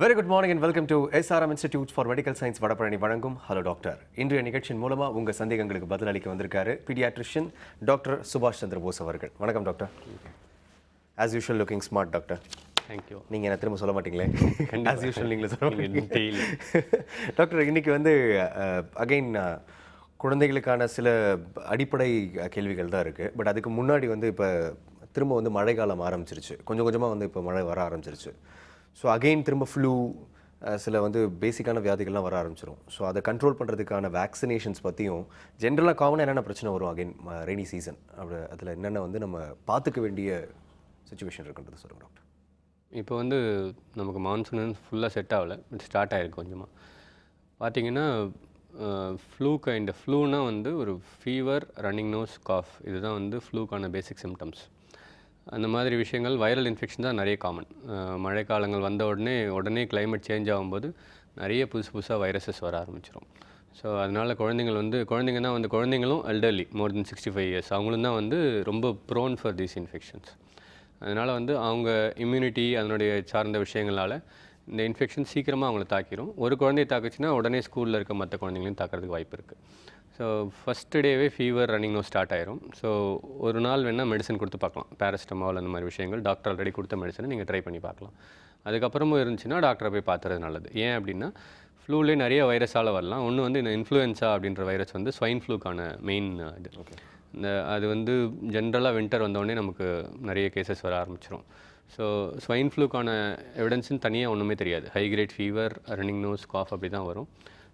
Very good morning and welcome to SRM institute for medical science Vadapalani வழங்கும் hello doctor. இன்றைய நிகழ்ச்சியின் மூலமாக உங்கள் சந்தேகங்களுக்கு பதிலளிக்க வந்திருக்காரு பீடியாட்ரிஷியன் டாக்டர் சுபாஷ் சந்திர போஸ் அவர்கள். வணக்கம் doctor. As usual looking smart doctor. Thank you. நீங்கள் என்ன திரும்ப சொல்ல மாட்டீங்களே? ஆஸ் யூஷுவல் நீங்களே சொல்லுவீங்க டாக்டர். இன்றைக்கி வந்து அகெயின் குழந்தைகளுக்கான சில அடிப்படை கேள்விகள் தான் இருக்குது. பட் அதுக்கு முன்னாடி வந்து இப்போ திரும்ப வந்து மழை காலம் ஆரம்பிச்சிருச்சு. கொஞ்சம் கொஞ்சமாக வந்து இப்போ மழை வர ஆரம்பிச்சிருச்சு. ஸோ அகெயின் திரும்ப ஃப்ளூ, சில வந்து பேசிக்கான வியாதிகள்லாம் வர ஆரம்பிச்சிடும். ஸோ அதை கண்ட்ரோல் பண்ணுறதுக்கான வேக்சினேஷன்ஸ் பற்றியும் ஜென்ரலாக காமனாக என்னென்ன பிரச்சனை வரும் அகெயின் ரெய்னி சீசன், அப்படி அதில் என்னென்ன வந்து நம்ம பார்த்துக்க வேண்டிய சுச்சுவேஷன் இருக்குன்றது சொல்லுங்கள் டாக்டர். இப்போ வந்து நமக்கு மான்சூன் ஃபுல்லாக செட் ஆகலை, ஸ்டார்ட் ஆகிருக்கு கொஞ்சமாக. பார்த்தீங்கன்னா ஃப்ளூனா வந்து ஒரு ஃபீவர், ரன்னிங் நோஸ், காஃப், இதுதான் வந்து ஃப்ளூக்கான பேசிக் சிம்டம்ஸ். அந்த மாதிரி விஷயங்கள் வைரல் இன்ஃபெக்ஷன் தான் நிறைய காமன். மழைக்காலங்கள் வந்த உடனே கிளைமேட் சேஞ்ச் ஆகும்போது நிறைய புதுசாக வைரஸஸ் வர ஆரம்பிச்சிடும். ஸோ அதனால் குழந்தைங்களும் எல்டர்லி மோர் தென் 65 இயர்ஸ் அவங்களும் தான் வந்து ரொம்ப ப்ரோன் ஃபார் தீஸ் இன்ஃபெக்ஷன்ஸ். அதனால் வந்து அவங்க இம்யூனிட்டி அதனுடைய சார்ந்த விஷயங்களால் இந்த இன்ஃபெக்ஷன் சீக்கிரமாக அவங்கள தாக்கிடும். ஒரு குழந்தைய தாக்குச்சுன்னா உடனே ஸ்கூலில் இருக்க மற்ற குழந்தைங்களையும் தாக்கிறதுக்கு வாய்ப்பு இருக்குது. ஸோ ஃபஸ்ட்டு டேவே ஃபீவர், ரன்னிங் நோஸ் ஸ்டார்ட் ஆயிரும். ஸோ ஒரு நாள் வேணால் மெடிசன் கொடுத்து பார்க்கலாம். பேராசிட்டமால் அந்த மாதிரி விஷயங்கள் டாக்டர் ஆல்ரெடி கொடுத்த மெடிசனை நீங்கள் ட்ரை பண்ணி பார்க்கலாம். அதுக்கப்புறமும் இருந்துச்சுன்னா டாக்டரை போய் பார்த்துறது நல்லது. ஏன் அப்படின்னா ஃப்ளூலேயே நிறைய வைரஸால் வரலாம். ஒன்று வந்து இந்த இன்ஃப்ளூயன்ஸா அப்படின்ற வைரஸ் வந்து ஸ்வைன் ஃப்ளூக்கான மெயின் இது. அது வந்து ஜென்ரலாக வின்டர் வந்தோடனே நமக்கு நிறைய கேசஸ் வர ஆரம்பிச்சிடும். ஸோ ஸ்வைன் ஃப்ளூக்கான எவிடன்ஸுன்னு தனியாக ஒன்றுமே தெரியாது. High grade fever, running nose, cough அப்படி தான் வரும்.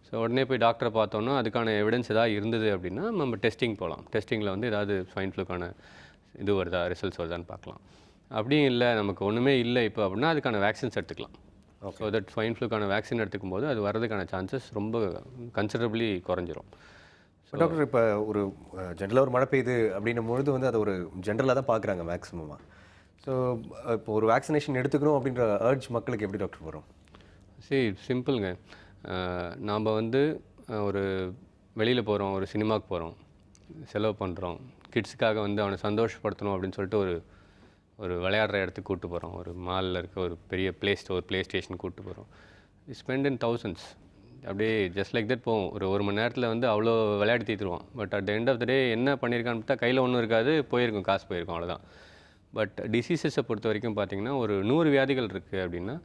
ஸோ உடனே போய் டாக்டரை பார்த்தோன்னா அதுக்கான எவிடன்ஸ் ஏதாவது இருந்தது அப்படின்னா நம்ம டெஸ்டிங் போகலாம். டெஸ்டிங்கில் வந்து ஏதாவது ஸ்வைன் ஃப்ளூக்கான இது வருதா, ரிசல்ட்ஸ் வருதான்னு பார்க்கலாம். அப்படியும் இல்லை, நமக்கு ஒன்றுமே இல்லை இப்போ அப்படின்னா அதுக்கான வேக்சின்ஸ் எடுத்துக்கலாம். ஸோ தட் ஸ்வைன் ஃப்ளூக்கான வேக்சின் எடுத்துக்கும் போது அது வரதுக்கான சான்சஸ் ரொம்ப கன்சிடரபிளி குறைஞ்சிரும். டாக்டர், இப்போ ஒரு ஜென்ரலாக ஒரு மழை பெய்யுது அப்படின்னும் பொழுது வந்து அதை ஒரு ஜென்ரலாக தான் பார்க்குறாங்க மேக்ஸிமமாக. ஸோ இப்போ ஒரு வேக்சினேஷன் எடுத்துக்கணும் அப்படின்ற அர்ஜ் மக்களுக்கு எப்படி டாக்டர் வரும்? சிம்பிளுங்க. நாம் வந்து ஒரு வெளியில் போகிறோம், ஒரு சினிமாவுக்கு போகிறோம், செலவு பண்ணுறோம், கிட்ஸுக்காக வந்து அவனை சந்தோஷப்படுத்தணும் அப்படின்னு சொல்லிட்டு ஒரு விளையாடுற இடத்துக்கு கூப்பிட்டு போகிறோம், ஒரு மாலில் இருக்க ஒரு பெரிய ப்ளே ஸ்டேஷன் கூப்பிட்டு போகிறோம். Spend in thousands. அப்படியே ஜஸ்ட் லைக் தட் போவோம். ஒரு மணி நேரத்தில் வந்து அவ்வளோ விளையாடி தீர்த்துருவோம். But at the end of the day என்ன பண்ணியிருக்கான்னு பார்த்தா கையில் ஒன்றும் இருக்காது, போயிருக்கும், காசு போயிருக்கும், அவ்வளோதான். பட் டிசீசஸை பொறுத்த வரைக்கும் பார்த்திங்கன்னா ஒரு 100 வியாதிகள் இருக்குது அப்படின்னா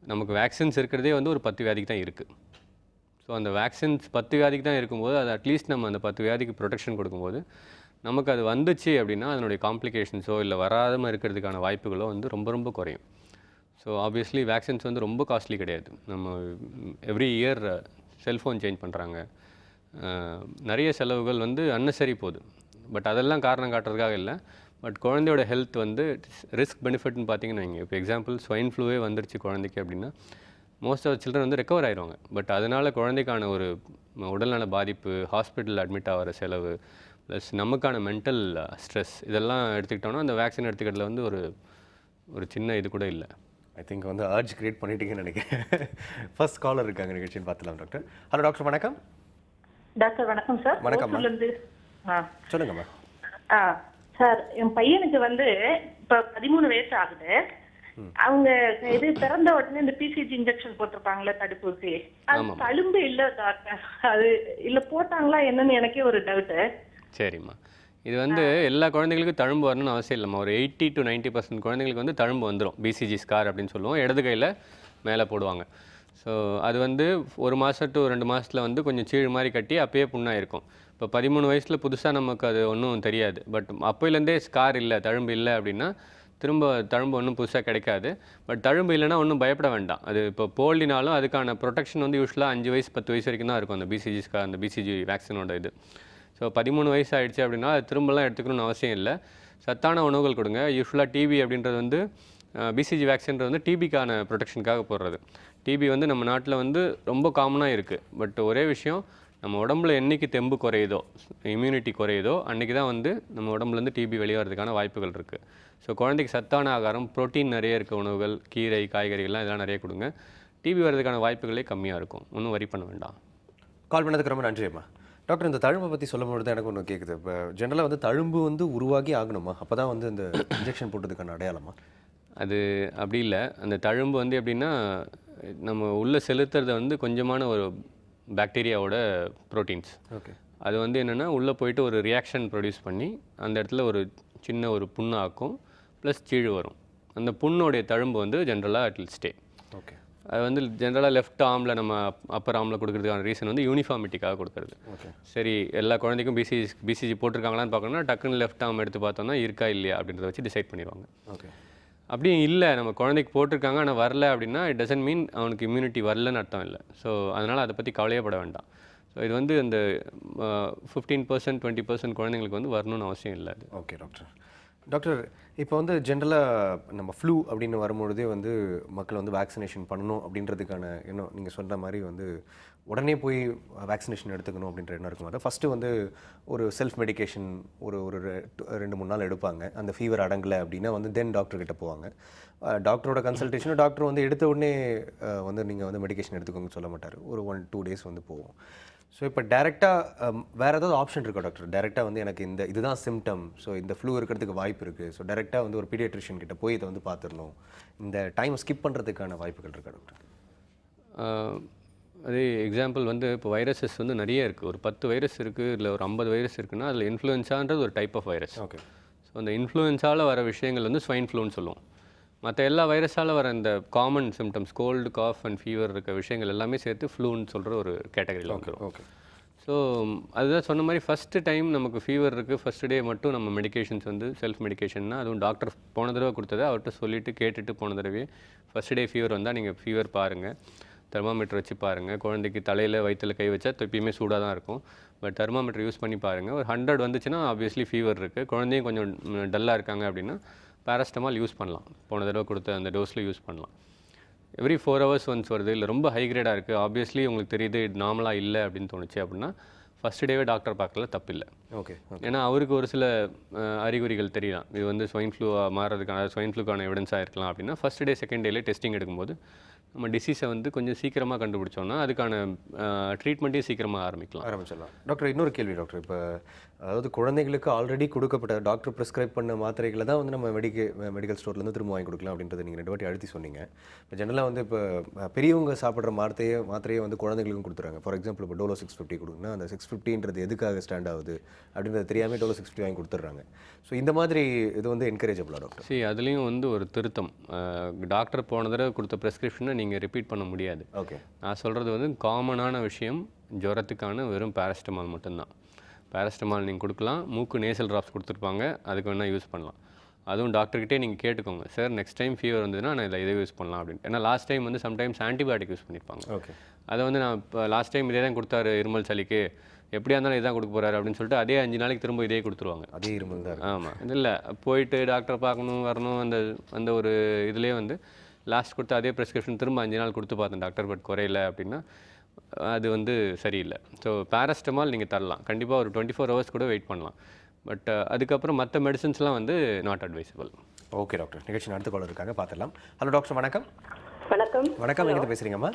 நமக்கு வேக்சின்ஸ் இருக்கிறதே வந்து ஒரு 10 வியாதிக்கு தான் இருக்குது. ஸோ அந்த வேக்சின்ஸ் 10 வியாதிக்கு தான் இருக்கும்போது அது அட்லீஸ்ட் நம்ம அந்த 10 வியாதிக்கு ப்ரொடெக்ஷன் கொடுக்கும்போது நமக்கு அது வந்துச்சு அப்படின்னா அதனுடைய காம்ப்ளிகேஷன்ஸோ இல்லை வராமல் இருக்கிறதுக்கான வாய்ப்புகளோ வந்து ரொம்ப ரொம்ப குறையும். ஸோ ஆப்வியஸ்லி வேக்சின்ஸ் வந்து ரொம்ப காஸ்ட்லி கிடையாது. நம்ம எவ்ரி இயர் செல்ஃபோன் சேஞ்ச் பண்ணுறாங்க, நிறைய செலவுகள் வந்து அன்னெசரி போகுது. பட் அதெல்லாம் காரணம் காட்டுறதுக்காக இல்லை. பட் குழந்தையோட ஹெல்த் வந்து ரிஸ்க் பெனிஃபிட்னு பார்த்தீங்கன்னா வைங்க, இப்போ எக்ஸாம்பிள் ஸ்வைன் ஃப்ளூவே வந்துருச்சு குழந்தைக்கு அப்படின்னா மோஸ்ட் ஆஃப் சில்ட்ரன் வந்து ரெக்கவர் ஆயிடுவாங்க. பட் அதனால் குழந்தைக்கான ஒரு உடல்நல பாதிப்பு, ஹாஸ்பிட்டல் அட்மிட் ஆகிற செலவு, ப்ளஸ் நமக்கான மென்டல் ஸ்ட்ரெஸ், இதெல்லாம் எடுத்துக்கிட்டோம்னா அந்த வேக்சின் எடுத்துக்கிறதுல வந்து ஒரு சின்ன இது கூட இல்லை. ஐ திங்க் வந்து அர்ஜ் கிரியேட் பண்ணிட்டீங்கன்னு நினைக்கிறேன். ஃபர்ஸ்ட் காலர் இருக்காங்க, நிகழ்ச்சின்னு பார்த்துலாம் டாக்டர். ஹலோ டாக்டர், வணக்கம். டாக்டர் வணக்கம் சார். வணக்கம். சொல்லுங்கம்மா. சார், என் பையனுக்கு வந்து இப்போ 13 வயசு ஆகுது. அவங்க இது பிறந்த உடனே இந்த பிசிஜி இன்ஜெக்ஷன் போட்டிருப்பாங்களே, தடுப்பூசி, அது தழும்பு இல்லை டாக்டர், அது இல்லை போட்டாங்களா என்னன்னு எனக்கே ஒரு டவுட்டு. சரிம்மா, இது வந்து எல்லா குழந்தைங்களுக்கும் தழும்பு வரணும்னு அவசியம் இல்லைம்மா. ஒரு 80 to 90% குழந்தைங்களுக்கு வந்து தழும்பு வந்துடும். பிசிஜி ஸ்கார் அப்படின்னு சொல்லுவோம், இடது கையில் மேலே போடுவாங்க. ஸோ அது வந்து 1 மாதம் to 2 மாதத்தில் வந்து கொஞ்சம் சீழ் மாதிரி கட்டி அப்பயே புண்ணாக இருக்கும். இப்போ 13 வயசில் புதுசாக நமக்கு அது ஒன்றும் தெரியாது. பட் அப்போலேருந்தே ஸ்கார் இல்லை, தழும்பு இல்லை அப்படின்னா தழும்பு ஒன்றும் புதுசாக கிடைக்காது. பட் தழும்பு இல்லைன்னா ஒன்றும் பயப்பட வேண்டாம். அது இப்போ போல்டினாலும் அதுக்கான ப்ரொடெக்ஷன் வந்து யூஸ்வலாக 5 வயசு 10 வயசு வரைக்கும் தான் இருக்கும் அந்த பிசிஜி ஸ்கார், அந்த பிசிஜி வேக்சினோட இது. ஸோ 13 வயசு ஆகிடுச்சு அப்படின்னா அது திரும்பலாம் எடுத்துக்கணும்னு அவசியம் இல்லை. சத்தான உணவுகள் கொடுங்க. யூஸ்வலாக டிபி அப்படின்றது வந்து பிசிஜி வேக்சின்றது வந்து டிபிக்கான ப்ரொடெக்ஷனுக்காக போடுறது. டிபி வந்து நம்ம நாட்டில் வந்து ரொம்ப காமனாக இருக்குது. பட் ஒரே விஷயம், நம்ம உடம்புல என்றைக்கு தெம்பு குறையுதோ, இம்யூனிட்டி குறையுதோ, அன்றைக்கி தான் வந்து நம்ம உடம்புலேருந்து டிபி வெளியே வரதுக்கான வாய்ப்புகள் இருக்குது. ஸோ குழந்தைக்கு சத்தான ஆகாரம், ப்ரோட்டீன் நிறைய இருக்க உணவுகள், கீரை, காய்கறிகள்லாம் இதெல்லாம் நிறைய கொடுங்க. டிபி வரதுக்கான வாய்ப்புகளே கம்மியாக இருக்கும். ஒன்றும் வரி பண்ண வேண்டாம். கால் பண்ணதுக்கு ரொம்ப நன்றிம்மா. டாக்டர், இந்த தழும்பை பற்றி சொல்லும்போது தான் எனக்கு ஒன்று கேட்குது. இப்போ ஜென்ரலாக வந்து தழும்பு வந்து உருவாகி ஆகணுமா? அப்போ தான் வந்து இந்த இன்ஜெக்ஷன் போட்டதுக்கான அடையாளமா? அது அப்படி இல்லை. அந்த தழும்பு வந்து எப்படின்னா நம்ம உள்ளே செலுத்துறது வந்து கொஞ்சமான ஒரு பாக்டீரியாவோட ப்ரோட்டீன்ஸ். ஓகே. அது வந்து என்னென்னா உள்ளே போயிட்டு ஒரு ரியாக்ஷன் ப்ரொடியூஸ் பண்ணி அந்த இடத்துல ஒரு சின்ன ஒரு புண்ணாக்கும், ப்ளஸ் சீழ் வரும். அந்த புண்ணோடைய தழும்பு வந்து ஜென்ரலாக இட் வில் ஸ்டே. ஓகே. அது வந்து ஜென்ரலாக லெஃப்ட் ஆர்மில் நம்ம அப்பர் ஆர்மில் கொடுக்கறதுக்கான ரீசன் வந்து யூனிஃபார்மிட்டிக்காக கொடுக்குறது. ஓகே. சரி, எல்லா குழந்தைக்கும் பிசிஜி போட்டிருக்காங்களான்னு பார்க்கணும்னா டக்குன்னு லெஃப்ட் ஆர்ம் எடுத்து பார்த்தோம்னா இருக்கா இல்லையா அப்படின்றத வச்சு டிசைட் பண்ணிடுவாங்க. ஓகே. அப்படி இல்லை, நம்ம குழந்தைக்கு போட்டிருக்காங்க ஆனால் வரல அப்படின்னா இட் டசன்ட் மீன் அவனுக்கு இம்யூனிட்டி வரலன்னு அர்த்தம் இல்லை. ஸோ அதனால் அதை பற்றி கவலையப்பட வேண்டாம். ஸோ இது வந்து அந்த 15% 20% குழந்தைங்களுக்கு வந்து வரணும்னு அவசியம் இல்லை அது. Okay doctor. டாக்டர், இப்போ வந்து ஜென்ரலாக நம்ம ஃப்ளூ அப்படின்னு வரும்பொழுதே வந்து மக்கள் வந்து வேக்சினேஷன் பண்ணணும் அப்படின்றதுக்கான எண்ணம் நீங்கள் சொன்ன மாதிரி வந்து உடனே போய் வேக்சினேஷன் எடுத்துக்கணும் அப்படின்ற எண்ணம் இருக்கும். அதை ஃபஸ்ட்டு வந்து ஒரு செல்ஃப் மெடிக்கேஷன் ஒரு ஒரு 2-3 நாள் எடுப்பாங்க. அந்த ஃபீவர் அடங்கலை அப்படின்னா வந்து தென் டாக்டர்கிட்ட போவாங்க. டாக்டரோட கன்சல்டேஷனும் டாக்டர் வந்து எடுத்த உடனே வந்து நீங்கள் வந்து மெடிக்கேஷன் எடுத்துக்கோங்கன்னு சொல்ல மாட்டார். ஒரு 1-2 டேஸ் வந்து போகும். ஸோ இப்போ டேரெக்டாக வேறு ஏதாவது ஆப்ஷன் இருக்கா டாக்டர்? டேரெக்டாக வந்து எனக்கு இதுதான் சிம்டம், ஸோ இந்த ஃப்ளூ இருக்கிறதுக்கு வாய்ப்பு இருக்குது, ஸோ டேரெக்டாக வந்து ஒரு பீடியாட்ரிஷியன் கிட்ட போய் இதை வந்து பார்த்துடணும், இந்த டைம் ஸ்கிப் பண்ணுறதுக்கான வாய்ப்புகள் இருக்கா டாக்டர்? அதே எக்ஸாம்பிள் வந்து இப்போ வைரஸஸ் வந்து நிறைய இருக்குது. ஒரு 10 வைரஸ் இருக்குது, இல்லை ஒரு 50 வைரஸ் இருக்குன்னா அதில் இன்ஃப்ளூயன்ஸான்றது ஒரு type of virus. Okay. So அந்த இன்ஃப்ளூயன்ஸால் வர விஷயங்கள் வந்து ஸ்வைன் ஃப்ளூன்னு சொல்லுவோம். மற்ற எல்லா வைரஸால் வர இந்த common symptoms cold, cough and fever இருக்க விஷயங்கள் எல்லாமே சேர்த்து ஃப்ளூன்னு சொல்கிற ஒரு கேட்டகரியில் வந்துடும். ஓகே. ஸோ அதுதான் சொன்ன மாதிரி ஃபஸ்ட்டு டைம் நமக்கு ஃபீவர் இருக்குது, ஃபஸ்ட்டு டே மட்டும் நம்ம மெடிகேஷன்ஸ் வந்து செல்ஃப் மெடிக்கேஷன்னா, அதுவும் டாக்டர் போன தடவை கொடுத்ததை அவர்கிட்ட சொல்லிவிட்டு கேட்டுட்டு போன தடவை ஃபஸ்ட் டே ஃபீவர் வந்தால் நீங்கள் ஃபீவர் பாருங்கள், தெர்மாமீட்டர் வச்சு பாருங்கள். குழந்தைக்கு தலையில் வயிற்றில் கை வச்சா எப்பயுமே சூடாக தான் இருக்கும். பட் தெர்மாமீட்டர் யூஸ் பண்ணி பாருங்கள். ஒரு 100 வந்துச்சுன்னா ஆப்வியஸ்லி ஃபீவர் இருக்குது. குழந்தையும் கொஞ்சம் டல்லாக இருக்காங்க அப்படின்னா பேராஸ்டமால் யூஸ் பண்ணலாம். போன தடவை கொடுத்த அந்த டோஸில் யூஸ் பண்ணலாம். எவ்ரி 4 hours ஒன்ஸ் வருது, இல்லை ரொம்ப ஹை கிரேடாக இருக்குது, ஆப்வியஸ்லி உங்களுக்கு தெரியுது இது நார்மலாக இல்லை அப்படின்னு தோணுச்சு அப்படின்னா ஃபஸ்ட் டேவே டாக்டர் பார்க்கல, தப்பு இல்லை. ஓகே. ஏன்னா அவருக்கு ஒரு சில அறிகுறிகள் தெரியலாம், இது வந்து ஸ்வைன் ஃப்ளூவாக மாறதுக்கான ஸ்வைன் ஃப்ளூக்கான எவிடன்ஸாக இருக்கலாம் அப்படின்னா ஃபஸ்ட் டே செகண்ட் டேலே டெஸ்டிங் எடுக்கும்போது நம்ம டிசீஸை வந்து கொஞ்சம் சீக்கிரமாக கண்டுபிடிச்சோன்னா அதுக்கான ட்ரீட்மெண்ட்டையும் சீக்கிரமாக ஆரம்பிச்சிடலாம். டாக்டர், இன்னொரு கேள்வி டாக்டர். இப்போ அதாவது குழந்தைகளுக்கு ஆல்ரெடி கொடுக்கப்பட்ட டாக்டர் ப்ரிஸ்கிரைப் பண்ண மாத்திரைகளை தான் வந்து நம்ம மெடிக்கல் ஸ்டோர்லேருந்து திரும்ப வாங்கி கொடுக்கலாம் அப்படின்றத நீங்கள் 2 வாட்டி அழுத்தி சொன்னீங்க. இப்போ ஜென்ரலாக வந்து இப்போ பெரியவங்க சாப்பிட்ற மாத்திரையே வந்து குழந்தைகளுக்கும் கொடுத்துறாங்க. ஃபார் எக்ஸாம்பிள் இப்போ டோலோ 650 கொடுங்கன்னா அந்த 650ன்றது எதுக்காக ஸ்டாண்ட் ஆகுது அப்படின்றது தெரியாமல் டோலோ 650 வாங்கி கொடுத்துட்றாங்க. ஸோ இந்த மாதிரி இது வந்து என்கரேஜபிளா டாக்டர்? சரி, அதுலேயும் வந்து ஒரு திருத்தம். டாக்டர் போன தடவை கொடுத்த ப்ரெஸ்கிரிப்ஷனை நீங்கள் ரிப்பீட் பண்ண முடியாது. ஓகே. நான் சொல்கிறது வந்து காமனான விஷயம், ஜுரத்துக்கான வெறும் பேராசிட்டமால் மட்டும்தான். பேராசிட்டமால் நீங்கள் கொடுக்கலாம், மூக்கு நேசல் ட்ராப்ஸ் கொடுத்துருப்பாங்க, அதுக்கு வேணால் யூஸ் பண்ணலாம். அதுவும் டாக்டர்கிட்டே நீங்கள் கேட்டுக்கோங்க, சார் நெக்ஸ்ட் டைம் ஃபீவர் வந்ததுன்னா நான் இதை யூஸ் பண்ணலாம் அப்படின்னு. ஏன்னா லாஸ்ட் டைம் வந்து சம்டைம்ஸ் ஆன்டிபயோட்டிக் யூஸ் பண்ணியிருப்பாங்க. ஓகே. அதை வந்து நான் இப்போ லாஸ்ட் டைம் இதே தான் கொடுத்தாரு இருமல் சளிக்கு, எப்படியா இருந்தாலும் இதான் கொடுக்க போகிறாரு அப்படின்னு சொல்லிட்டு அதே 5 நாளைக்கு திரும்ப இதே கொடுத்துருவாங்க. அதே இருமல் தான். ஆமாம், இல்லை போயிட்டு டாக்டரை பார்க்கணும் வரணும் அந்த ஒரு இதுலேயே வந்து லாஸ்ட் கொடுத்த அதே ப்ரெஸ்கிரிப்ஷன் திரும்ப 5 நாள் கொடுத்து பார்த்தேன் டாக்டர், பட் குறையல அப்படின்னா அது வந்து சரியில்லை. ஸோ பேராசிட்டமால் நீங்கள் தரலாம், கண்டிப்பாக ஒரு 24 hours கூட வெயிட் பண்ணலாம். பட் அதுக்கப்புறம் மற்ற மெடிசன்ஸ்லாம் வந்து நாட் அட்வைசபிள். ஓகே டாக்டர், நிகழ்ச்சி அடுத்த காலர் இருக்காங்க, பார்த்துடலாம். ஹலோ டாக்டர், வணக்கம். வணக்கம். வணக்கம், எங்கே பேசுகிறீங்கம்மா?